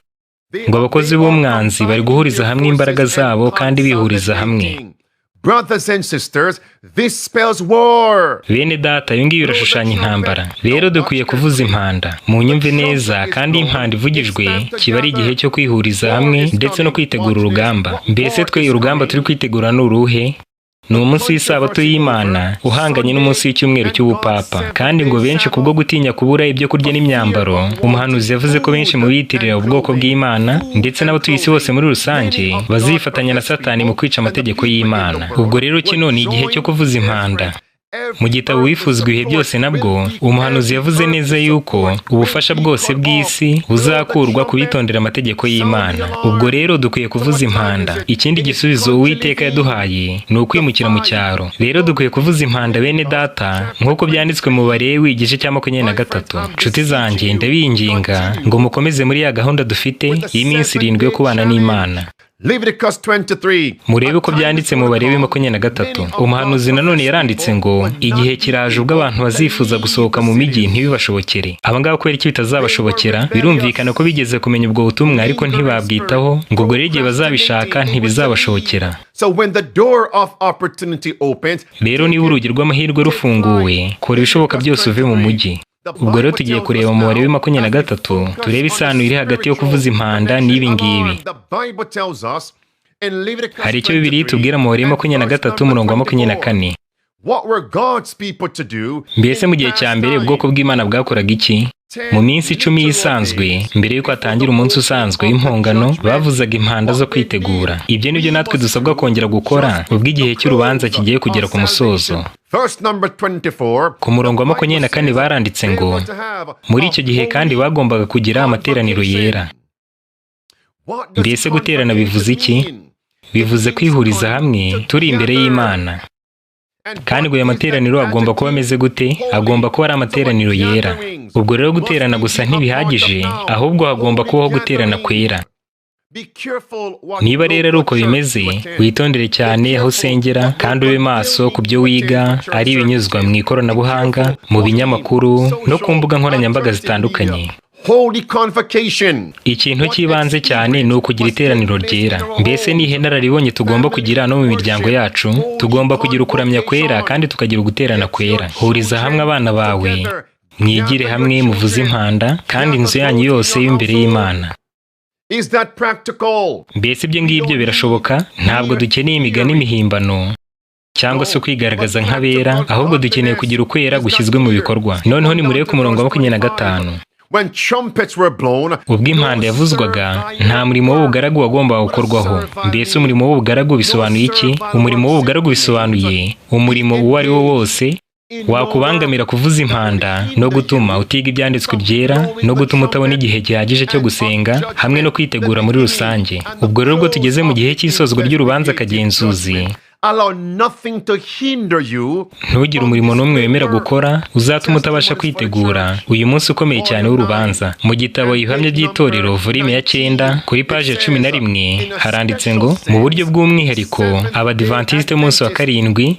Ngo abakozi b'umwanzi bari guhuriza hamwe imbaraga zabo kandi bihuriza hamwe. Brothers and sisters, this spells war. Bene data, iyo ngiyo irashushanya intambara. Rero dukwiye kuvuza impanda. Munyumve neza, kandi impanda ivugijwe kiba ari igihe cyo kwihuriza hamwe ndetse no kwitegura urugamba. Mbese twe urugamba turi kwitegura ni uruhe? Ni umunsi w'isabato y'Imana uhanganye n'umunsi w'icyumweru cy'ubupapa. Kandi ngo benshi kubwo gutinya kubura ibyo kurya n'imyambaro, umuhanuzi yavuze ko benshi mu biyitirira ubwoko bw'Imana ndetse n'abatuye isi bose muri rusange bazifatanya na Satani mu kwica amategeko y'Imana. Ubwo rero kino ni igihe cyo kuvuza impanda. Mu gitabo wifuzwa ibihe byose nabwo umuhanuzi yavuze neza yuko ubufasha bwose bw'isi buzakurwa kubitondera amategeko y'Imana. Ubwo rero dukwiye kuvuza impanda. Ikindi gisubizo Uwiteka yaduhaye ni ukwimukira mu cyaro. Rero dukwiye kuvuza impanda bene data nk'uko byanditswe mu Balewi igice cya 23. Nshuti zanjye ndabinginga ngo mukomeze muri ya gahunda dufite y'iminsi 7 yo kubana n'Imana. Leviticus 23. Murebe uko byanditse mu Balewi 23. Umuhanuzi nanone yaranditse ngo igihe kiraje ubwo abantu bazifuza gusohoka mu migi ntibibashobokere. Abangaba kubera iki bitazabashobokera? Birumvikana ko bigeze kumenya ubwo butumwa ariko ntibabwitaho, ngo ubwo rero igihe bazabishaka ntibizabashobokera. So when the door of opportunity opens, rero niba urugi rw'amahirwe rufunguwe, kora ibishoboka byose uve mu mujyi. Ubwo rero tugiye kureba mu Balewi 23 turebe isano iri hagati yo kuvuza impanda n'ibi ngibi. Hari icyo Bibiliya itubwira mu Balewi 23:24. Mbese mu gihe cya mbere ubwoko bw'Imana bwakoraga iki? Mu minsi 10 isanzwe mbere yuko atangira umunsi usanzwe w'impongano bavuzaga impanda zo kwitegura. Ibyo nibyo natwe dusabwa kongera gukora ubwo igihe cy'urubanza kigiye kugera ku musozo. Ku murongo wa 24 baranditse ngo muri icyo gihe kandi bagombaga kugira amateraniro yera. Mbese guterana bivuze iki? Bivuze kwihuriza hamwe turi imbere y'Imana. Kandi ngo aya materaniro agomba kuba ameze gute? Agomba kuba ari amateraniro yera. Ubwo rero guterana gusa ntibihagije, ahubwo hagomba kubaho guterana kwera. Niba rero ari uko bimeze, witondere cyane aho usengera kandi ube maso ku byo wiga, ari ibinyuzwa mu ikoranabuhanga, mu binyamakuru no ku mbuga nkoranyambaga zitandukanye. Holy convocation. Ikintu cy'ibanze cyane ni ukugira iteraniro ryera. Mbese ni inararibonye tugomba kugira no mu miryango yacu. Tugomba kugira ukuramya kwera kandi tukagira uguterana kwera. Huriza hamwe abana bawe, mwigire hamwe, muvuze impanda kandi inzu yanyu yose y'imbere y'Imana. Is that practical? Mbese ibyo ngibyo birashoboka? Ntabwo dukeneye imigani imihimbano cyangwa se kwigaragaza nk'abera, ahubwo dukeneye kugira ukwera gushyizwe mu bikorwa. Noneho ni murebe ku murongo wa 25. When trumpets were blown, ubwo impanda yavuzwaga nta murimo w'ubugaragu wagombaga gukorwaho. Mbese umurimo w'ubugaragu bisobanuye iki? Umurimo w'ubugaragu bisobanuye umurimo uwo ari wo wose wakubangamira kuvuza impanda no gutuma utiga ibyanditswe byera no gutuma utabona igihe gihagije cyo gusenga hamwe no kwitegura muri rusange. Ubwo rero ubwo tugeze mu gihe cy'isozwa ry'urubanza kagenzuzi, allow nothing to hinder you. Ntugire umurimo n'umwe wemera gukora uzatuma utabasha kwitegura uyu munsi ukomeye cyane w'urubanza. Mu gitabo Ibihamya by'itorero volume ya 9 kuri page 11 haranditse ngo mu buryo bw'umwihariko abadivantiste munsi wa karindwi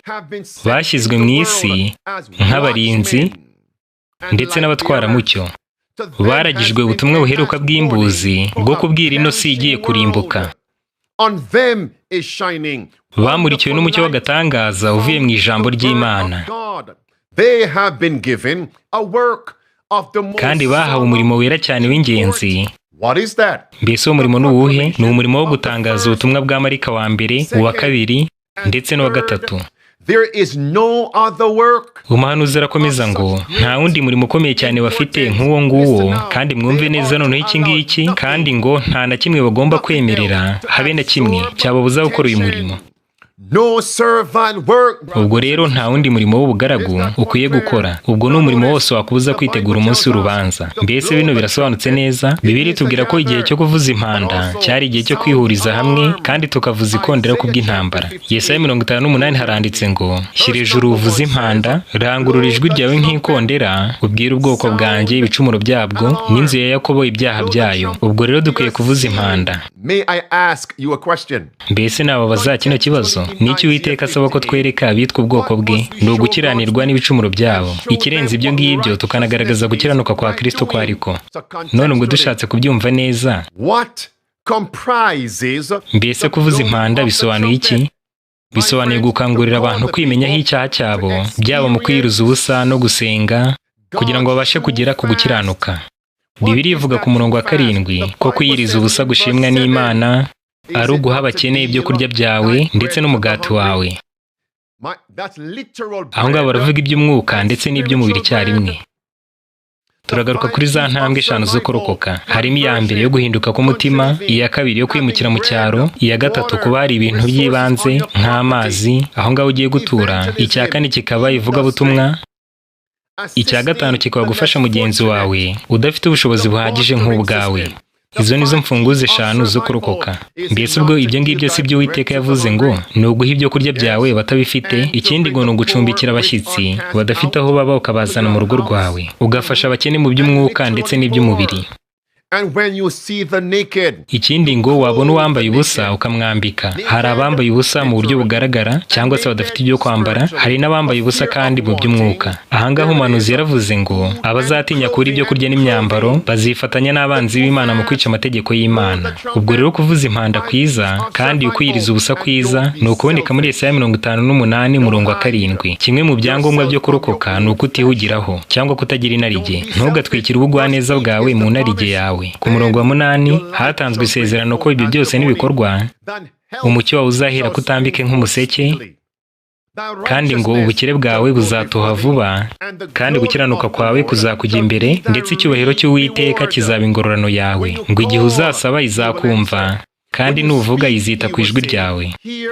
bashyizwe mu isi nk'abarinzi ndetse n'abatwaramucyo. Baragijwe ubutumwa buheruka bw'imbuzi bwo kubwira ino si igiye kurimbuka. Bamurikiwe n'umucyo w'agatangaza uvuye mu ijambo ry'Imana. Kandi bahawe umurimo wera cyane w'ingenzi. Mbese uwo murimo ni uwuhe? Ni umurimo wo gutangaza ubutumwa bwa marika wa mbere, uwa kabiri ndetse n'uwa gatatu. Umuhanuzi arakomeza ngo nta wundi murimo ukomeye cyane bafite nk'uwo nguwo, kandi mwumve neza noneho iki ngiki, kandi ngo nta na kimwe bagomba kwemerera habe na kimwe cyababuza gukora uyu murimo. Ubwo rero nta wundi murimo w'ubugaragu ukwiye gukora. Ubwo ni umurimo wose wakubuza kwitegura umunsi w'urubanza. Mbese bino birasobanutse neza. Bibiliya itubwira ko igihe cyo kuvuza impanda cyari igihe cyo kwihuriza hamwe kandi tukavuza ikondera kubw'intambara. Yesaya 58 haranditse ngo shyira ejuru uvuze impanda, rangurura ijwi ryawe nk'ikondera, ubwire ubwoko bwanjye ibicumuro byabwo n'inzu ya Yakobo ibyaha byayo. Ubwo rero dukwiye kuvuza impanda. Mbese nababaza kino kibazo, niki Uwiteka asaba ko twereka abitwa ubwoko bwe? Ni ugukiranirwa n'ibicumuro byabo. Ikirenze ibyo ngibyo tukanagaragaza gukiranuka kwa Kristo ko ariko. None ubwo dushatse kubyumva neza, mbese kuvuza impanda bisobanuye iki? Bisobanuye gukangurira abantu kwimenyaho icyaha cyabo, byaba mu kwiruza ubusa no gusenga kugira ngo babashe kugera ku gukiranuka. Bibiliya ivuga ku murongo wa 7 ko kwiyiriza ubusa gushimwa n'Imana ari uguha abakeneye ibyo kurya byawe ndetse n'umugati wawe. Aho ngaho baravuga iby'umwuka ndetse n'iby'umubiri icyarimwe. Turagaruka kuri za ntambwe 5 zo kurokoka. Harimo iya mbere yo guhinduka k'umutima, iya kabiri yo kwimukira mu cyaro, iya gatatu kuba hari ibintu by'ibanze nk'amazi aho ngaho ugiye gutura, icya kane kikaba ivugabutumwa, icya gatanu kikaba gufasha mugenzi wawe udafite ubushobozi buhagije nk'ubwawe. Izo nizo mfunguzo 5 zo kurokoka. Mbese ubwo ibyo ngibyo si byo Uwiteka yavuze ngo ni uguha ibyo kurya byawe batabifite, ikindi ngo ni ugucumbikira abashyitsi badafite aho baba ukabazana mu rugo rwawe, ugafasha abakene mu by'umwuka ndetse n'iby'umubiri. Ikindi ngo wabona uwambaye ubusa ukamwambika. Hari abambaye ubusa mu buryo bugaragara cyangwa se badafite ibyo kwambara, hari n'abambaye ubusa kandi mu by'umwuka. Ahangaho umuhanuzi yaravuze ngo abazatinya kuri ibyo kurya n'imyambaro bazifatanya n'abanzi b'Imana mu kwica amategeko y'Imana. Ubwo rero kuvuza impanda kwiza kandi ukwiyiriza ubusa kwiza ni ukuboneka muri Yesaya 58 umurongo wa 7. Kimwe mu byangombwa byo kurokoka ni ukutihugiraho cyangwa kutagira inarijye. Ntugatwikire ubugwaneza bwawe mu narijye yawe. Ku murongo wa 8 hatanzwe isezerano ko ibyo byose nibikorwa umucyo wawe uzahera kutambike nk'umuseke, kandi ngo ubukire bwawe buzatoha vuba, kandi gukiranuka kwawe kuzakujya imbere, ndetse icyubahiro cy'Uwiteka kizaba ingororano yawe. Ngo igihe uzasaba izakumva, kandi nuvuga yizita ku ijwi ryawe.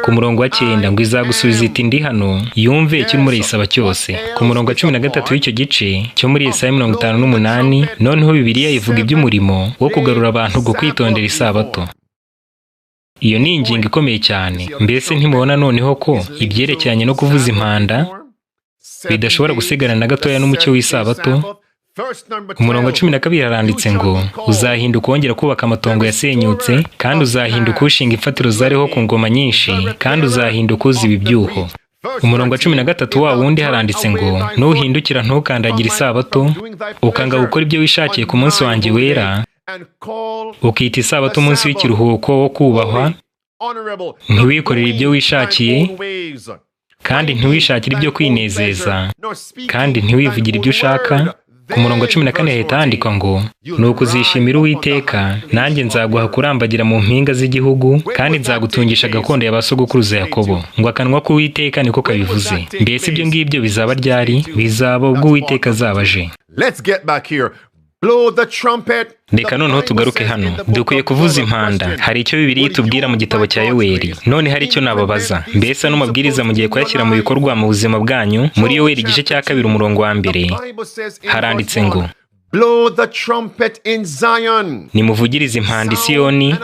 Ku murongo wa 9 ngo izagusubiza iti ndi hano, yumve icyo urimo urayisaba cyose. Ku murongo wa 13 w'icyo gice cyo muri Yesaya 58 noneho Bibiliya ivuga iby'umurimo wo kugarura abantu go kwitondera isabato. Iyo ni ingingo ikomeye cyane. Mbese ntimubona noneho ko ibyerekeranye no kuvuza impanda bidashobora gusigana na gatoya n'umucyo w'isabato? Ku murongo wa 12 haranditse ngo uzahinduka wongera kubaka amatongo yasenyutse, kandi uzahinduka ushinga imfatiro zariho ku ngoma nyinshi, kandi uzahinduka uziba ibyuho. Umurongo wa 13 wa wundi haranditse ngo nuhindukira ntukandagire isabato, ukanga gukora ibyo wishakiye ku munsi wanjye wera, ukita isabato umunsi w'ikiruhuko wo kubahwa, ntiwikorere ibyo wishakiye, kandi ntiwishakire ibyo kwinezeza, kandi ntiwivugire ibyo ushaka. Ku murongo wa 14 hahita handikwa ngo nuko uzishimira Uwiteka, nanjye nzaguha kurambagira mu mpinga z'igihugu, kandi nzagutungisha gakondo y'abasogokuruza Yakobo. Ngo akanwa k'Uwiteka niko kabivuze. Mbese ibyo ngibyo bizaba ryari? Bizaba ubwo Uwiteka azabaje. Reka noneho tugaruke hano. Dukwiye kuvuza impanda. Hari icyo Bibiliya itubwira mu gitabo cya Yoweri. None hari icyo nababaza. Mbese ano mabwiriza mugiye kuyashyira mu bikorwa mu buzima bwanyu? Muri Yoweri igice cya 2 umurongo wa 1 haranditse ngo nimuvugirize impanda i Siyoni,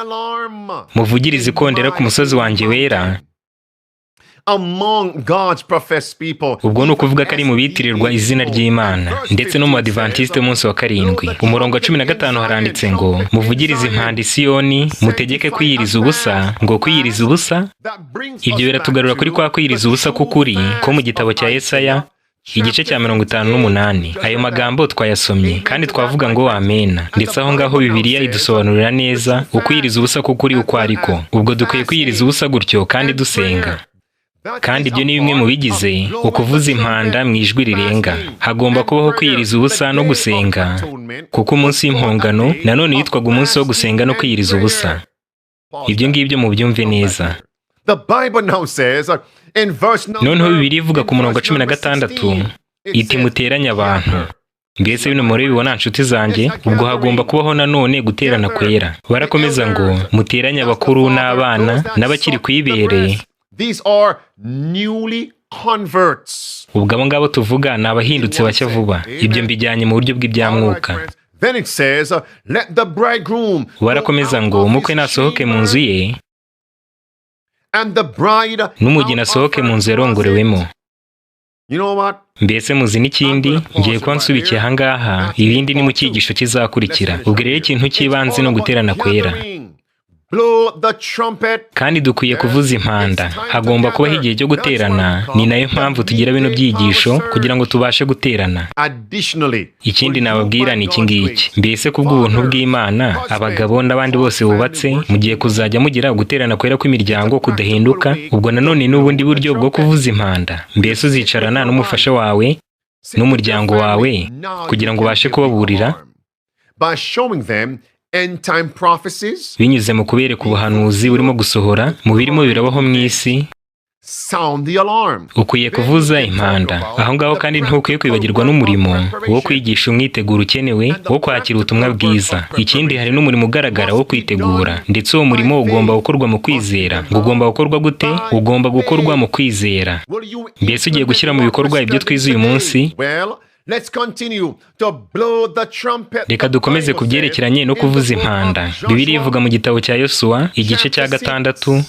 muvugirize ikondera ku musozi wanjye wera, among God's professed people. ubwo ni ukuvuga ko ari mu bitirirwa izina ry'Imana ndetse no mu Adventiste umunsi wa karindwi. Umurongo wa 15 haranditse ngo muvugirize impanda i Siyoni, mutegeke kwiyiriza ubusa, ngo kwiyiriza ubusa. Ibyo biratugarura kuri kwa kwiyiriza ubusa k'ukuri ko mu gitabo cya Yesaya igice cya 58. Ayo magambo twayasomye kandi twavuga ngo amena, ndetse aho ngaho Bibiliya idusobanurira neza ukwiyiriza ubusa k'ukuri uko ariko. Ubwo dukwiye kwiyiriza ubusa gutyo kandi dusenga. Kandi ibyo ni bimwe mu bigize ukuvuza impanda mu ijwi rirenga. Hagomba kubaho kwiyiriza ubusa no gusenga, kuko umunsi w'impongano nanone yitwaga umunsi wo gusenga no kwiyiriza ubusa. Ibyo ngibyo mu byumve neza. Noneho Bibiliya ivuga ku murongo wa 16 iti muteranye abantu. Mbese bino muri bibona nshuti zanjye, ubwo hagomba kubaho nanone guterana kwera. Barakomeza ngo muteranye abakuru n'abana n'abakiri kwibere. These are newly converts. Ubwo abo ngabo tuvuga ni abahindutse bashya vuba. Ibyo mbijyanye mu buryo bw'ibyamwuka. Then it says, let the bridegroom. Barakomeza ngo umukwe nasohoke mu nzu ye, and the bride n'umugeni asohoke mu nzu yarongorewemo. You know what? Mbese muzi n'ikindi, ngiye kuba nsubikiye aha ngaha, ibindi ni mu cyigisho kizakurikira. Ubwo rero ikintu cy'ibanze no guterana kwera. Kandi dukwiye kuvuza impanda. Hagomba kubaho igihe cyo guterana. Ni nayo mpamvu tugira bino byigisho kugira ngo tubashe guterana. Ikindi nababwira ni iki ngiki. Mbese kubw'ubuntu bw'Imana, abagabo n'abandi bose bubatse mugiye kuzajya mugira guterana kwera kw'imiryango kudahinduka. Ubwo nanone n'ubundi buryo bwo kuvuza impanda. Mbese uzicarana n'umufasha wawe n'umuryango wawe kugira ngo ubashe kubaburira by showing them end time prophecies, binyuze mu kubereka ubuhanuzi burimo gusohora mu birimo birabaho mu isi. Sound the alarm. Ukwiye kuvuza impanda. Aho ngaho kandi ntukwiye kwibagirwa n'umurimo wo kwigisha umwiteguro ukenewe wo kwakira ubutumwa bwiza. Ikindi hari n'umurimo ugaragara wo kwitegura, ndetse uwo murimo ugomba gukorwa mu kwizera. Ugomba gukorwa gute? Ugomba gukorwa mu kwizera. Mbese ugiye gushyira mu bikorwa ibyo twize uyu munsi? Let's continue to blow the trumpet. Reka dukomeze kubyerekeranye no kuvuza impanda. Bibiliya ivuga mu gitabo cya Yosuwa igice cya 6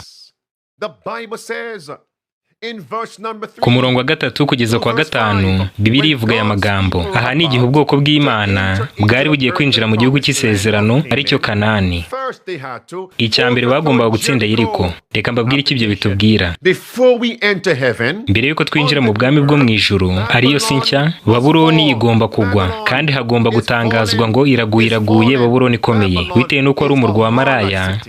ku murongo wa 3 kugeza kwa 5. Bibiliya ivuga aya magambo. Aha ni igihe ubwoko bw'Imana bwari bugiye kwinjira mu gihugu cy'isezerano aricyo Kanani. Icyambere bagombaga gutsinda Yeriko. Reka mbabwire iki ibyo bitubwira. Mbere yuko twinjira mu bwami bwo mu ijuru ariyo si nshya, Babuloni igomba kugwa, kandi hagomba gutangazwa ngo iraguye Babuloni ikomeye, bitewe n'uko ari umurwa wa maraya,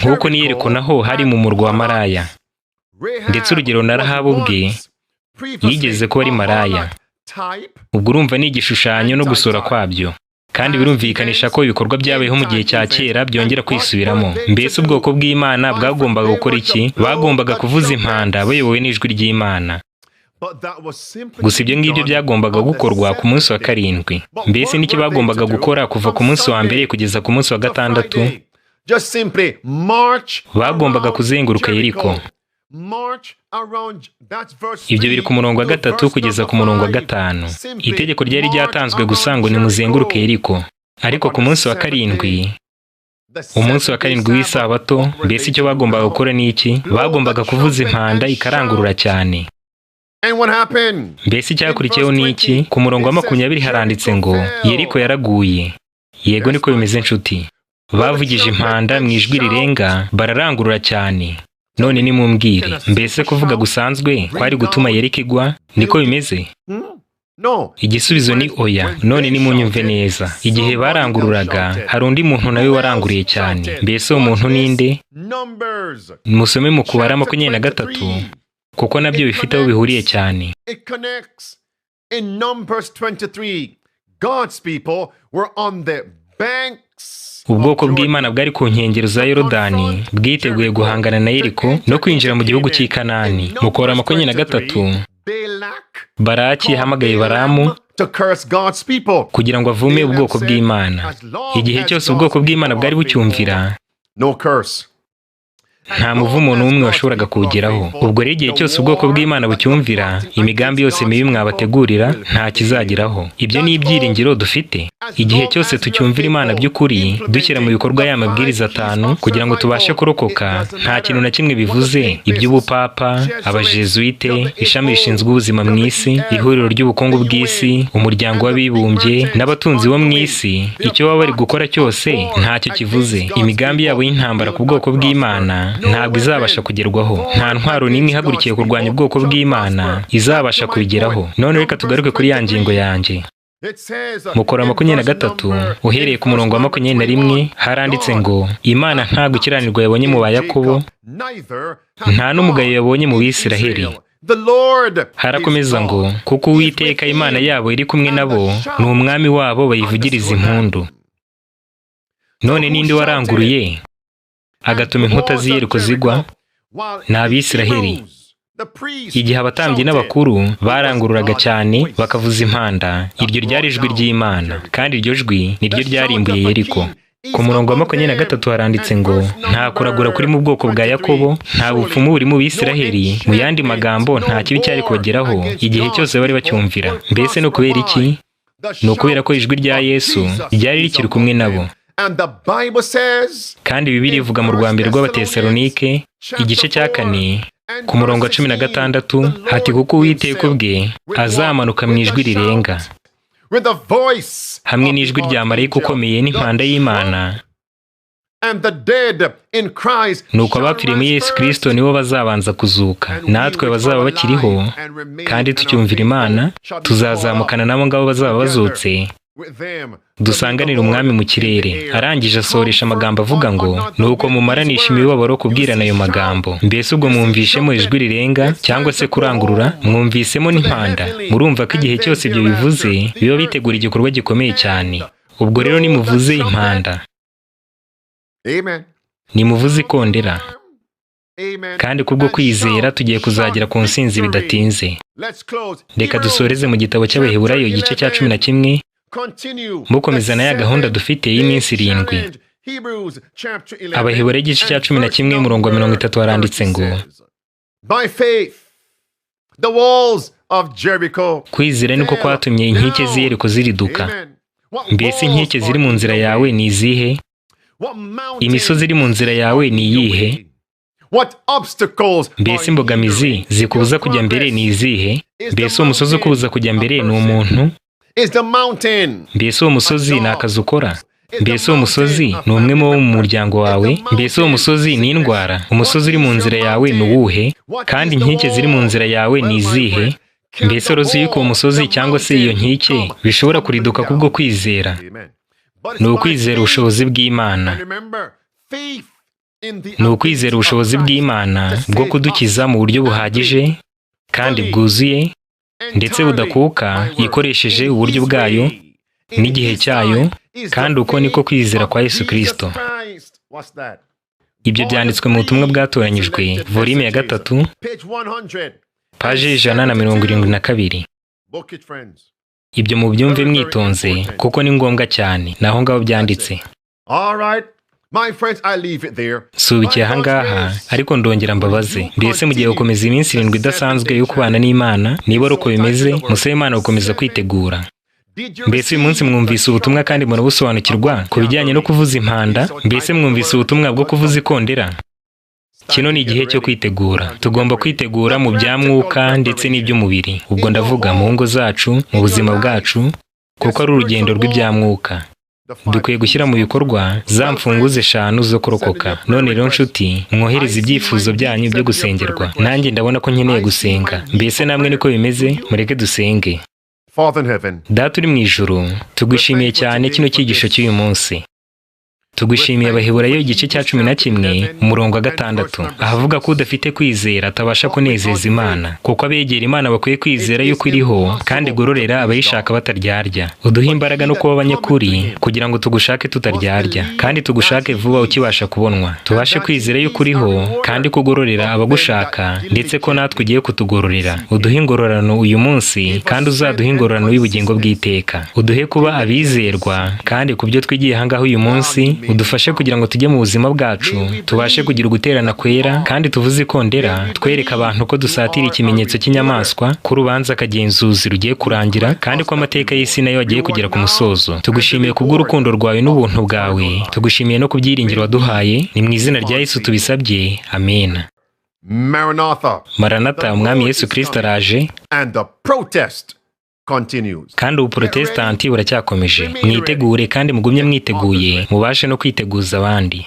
nk'uko ni Yeriko naho hari mu murwa wa maraya. Ndetse urugero na Rahabu ubwe yigeze ko ari maraya. Ubwo urumva ni igishushanyo no gusura kwabyo, kandi birumvikanisha ko ibikorwa byabayeho mu gihe cya kera byongera kwisubiramo. Mbese ubwoko bw'Imana bwagombaga gukora iki? Bagombaga kuvuza impanda bayobowe n'ijwi ry'Imana. Gusa ibyo ngibyo byagombaga gukorwa ku munsi wa 7. Mbese n'iki bagombaga gukora kuva ku munsi wa mbere kugeza ku munsi wa 6? Bagombaga kuzenguruka Yeriko. Ibyo biri ku murongo wa 3 kugeza ku murongo wa 5. Itegeko ryari ryatanzwe gusa ngo nimuzenguruke Yeriko. Ariko ku munsi wa 7, umunsi wa 7 w'isabato, mbese icyo bagombaga gukora ni iki? Bagombaga kuvuza impanda ikarangurura cyane. Mbese icyakurikiyeho ni iki? Ku murongo wa 20 haranditse ngo Yeriko yaraguye. Yego niko bimeze nshuti. Bavugije impanda mu ijwi rirenga, bararangurura cyane. None nimumbwire, mbese kuvuga gusanzwe kwari gutuma Yeriko igwa? Niko bimeze? Igisubizo ni oya. None nimunyumve neza. Igihe barangururaga, hari undi muntu nawe waranguriye cyane. Mbese uwo muntu ninde? Musome mu kubara 23, kuko nabyo bifite aho bihuriye cyane. In Numbers 23, God's people were on the banks. Ubwoko bw'Imana bwari ku nkengero za Yorodani, bwiteguye guhangana na Yeriko no kwinjira mu gihugu cy'i Kanani. Mu kubara 23, Baraki yahamagaye Baramu kugira ngo avume ubwoko bw'Imana. Igihe cyose ubwoko bw'Imana bwari bucyumvira, nta muvumo n'umwe washoboraga kuwugeraho. Ubwo rero igihe cyose ubwoko bw'Imana bucyumvira, imigambi yose mibi mwabategurira nta kizageraho. Ibyo ni ibyiringiro dufite. Igihe cyose tucyumvira Imana by'ukuri, dushyira mu bikorwa ya mabwiriza 5 kugira ngo tubashe kurokoka, nta kintu na kimwe bivuze iby'ubupapa, abajesuite, ishami rishinzwe ubuzima mu isi, ihuriro ry'ubukungu bw'isi, umuryango w'abibumbye n'abatunzi bo mu isi. Icyo baba bari gukora cyose ntacyo kivuze. Imigambi yabo y'intambara ku bwoko bw'Imana ntabwo izabasha kugerwaho. Nta ntwaro n'imwe ihagurukiye kurwanya ubwoko bw'Imana izabasha kubigeraho. None reka tugaruke kuri ya ngingo yanjye. Mukora 23 uhereye ku murongo wa 21 haranditse ngo Imana nta gukiranirwa yabonye mu ba Yakobo, nta n'umugayo yabonye mu Bisiraheli. Harakomeza ngo kuko Uwiteka Imana yabo iri kumwe nabo, ni umwami wabo bayivugiriza impundu. None ninde waranguruye agatuma inkuta z'i Yeriko zigwa? Ni Abisiraheli. Igihe abatambyi n'abakuru barangururaga cyane bakavuza impanda, iryo ryari ijwi ry'Imana, kandi iryo jwi niryo ryarimbuye Yeriko. Ku murongo wa 23 haranditse ngo nta kuragura kuri mu bwoko bwa Yakobo, nta bupfumu buri mu Bisiraheli. Mu yandi magambo, nta kibi cyari kubageraho igihe cyose bari bacyumvira. Mbese no kubera iki? Ni ukubera ko ijwi rya Yesu ryari rikiri kumwe nabo. Kandi Bibiliya ivuga mu rwa mbere rw'Abatesalonike igice cya 4 ku murongo wa 16 hati kuko Uwiteka ubwe azamanuka mu ijwi rirenga hamwe n'ijwi rya marayika ukomeye n'impanda y'Imana, nuko abapfiriye muri Yesu Kristo nibo bazabanza kuzuka. Natwe bazaba bakiriho kandi tucyumvira Imana, tuzazamukana nabo ngabo bazaba bazutse, dusanganira umwami mu kirere. Arangije asoresha amagambo avuga ngo nuko mumaranisha imibabaro kubwirana ayo magambo. Mbese ubwo mwumvishemo ijwi rirenga cyangwa se kurangurura, mwumvisemo n'impanda. Murumva ko igihe cyose ibyo bivuze biba bitegura igikorwa gikomeye cyane. Ubwo rero nimuvuze impanda, nimuvuze ikondera, kandi kubwo kwizera tugiye kuzagera ku nsinzi bidatinze. Reka dusoreze mu gitabo cy'Abaheburayo igice cya 11 mukomeza na ya gahunda dufite y'iminsi 7. Abaheburayo igice cya 11 umurongo wa 30 haranditse ngo kwizera niko kwatumye inkike z'i Yeriko ziriduka. Mbese inkike ziri mu nzira yawe ni izihe? Imisozi iri mu nzira yawe ni iyihe? Mbese imbogamizi zikubuza kujya mbere ni izihe? Mbese uwo musozi ukubuza kujya mbere ni umuntu? Mbese uwo musozi ni akazi ukora? Mbese uwo musozi ni umwe mu muryango wawe? Mbese uwo musozi ni indwara? Umusozi uri mu nzira yawe ni uwuhe? Kandi inkike ziri mu nzira yawe ni izihe? Mbese uruzi yuko uwo musozi cyangwa se iyo nkike bishobora kuriduka kubwo kwizera? Ni ukwizera ubushobozi bw'Imana. Ni ukwizera ubushobozi bw'Imana bwo kudukiza mu buryo buhagije kandi bwuzuye ndetse budakuka, ikoresheje uburyo bwayo n'igihe cyayo, kandi uko niko kwizera kwa Yesu Kristo. Ibyo byanditswe mu butumwa bwatoranyijwe, volume ya 3, paje 172. Ibyo mubyumve mwitonze kuko ni ngombwa cyane. Naho ngaho byanditse. Subikiye aha ngaha, ariko ndongera mbabaze. Mbese mugiye gukomeza iminsi 7 idasanzwe yo kubana n'Imana? Niba ari uko bimeze, musabe Imana gukomeza kwitegura. Mbese uyu munsi mwumvise ubutumwa kandi murabusobanukirwa ku bijyanye no kuvuza impanda? Mbese mwumvise ubutumwa bwo kuvuza ikondera? Kino ni igihe cyo kwitegura. Tugomba kwitegura mu bya mwuka ndetse n'iby'umubiri. Ubwo ndavuga mu ngo zacu, mu buzima bwacu, kuko ari urugendo rw'ibya mwuka. Dukwiye gushyira mu bikorwa za mfunguzo 5 zo kurokoka. None rero nshuti, mwohereze ibyifuzo byanyu byo gusengerwa. Nanjye ndabona ko nkeneye gusenga. Mbese namwe niko bimeze? Mureke dusenge. Data uri mu ijuru, tugushimiye cyane kino cyigisho cy'uyu munsi. Tugushimiye Abaheburayo igice cya 11 umurongo wa 6 ahavuga ko udafite kwizera atabasha kunezeza Imana, kuko abegera Imana bakwiye kwizera yuko iriho kandi igororera abayishaka bataryarya. Uduhe imbaraga no kuba abanyakuri kugira ngo tugushake tutaryarya, kandi tugushake vuba ukibasha kubonwa. Tubashe kwizera yuko uriho kandi kugororera abagushaka, ndetse ko natwe ugiye kutugororera. Uduhe ingororano uyu munsi, kandi uzaduhe ingororano y'ubugingo bw'iteka. Uduhe kuba abizerwa, kandi kubyo twigiye aha ngaho uyu munsi udufashe kugira ngo tujye mu buzima bwacu tubashe kugira uguterana kwera kandi tuvuze ikondera twereka abantu ko dusatira ikimenyetso cy'inyamaswa ko urubanza kagenzuzi rugiye kurangira kandi ko amateka y'isi nayo agiye kugera ku musozo. Tugushimiye kubw'urukundo rwawe n'ubuntu bwawe, tugushimiye no kubyiringiro waduhaye, ni mu izina rya Yesu tubisabye, amen. Maranatha, umwami Yesu Kristo araje, and the protest continues. kandi ubuprotestanti buracyakomeje. Mwitegure kandi mugumye mwiteguye, mubashe no kwiteguza abandi.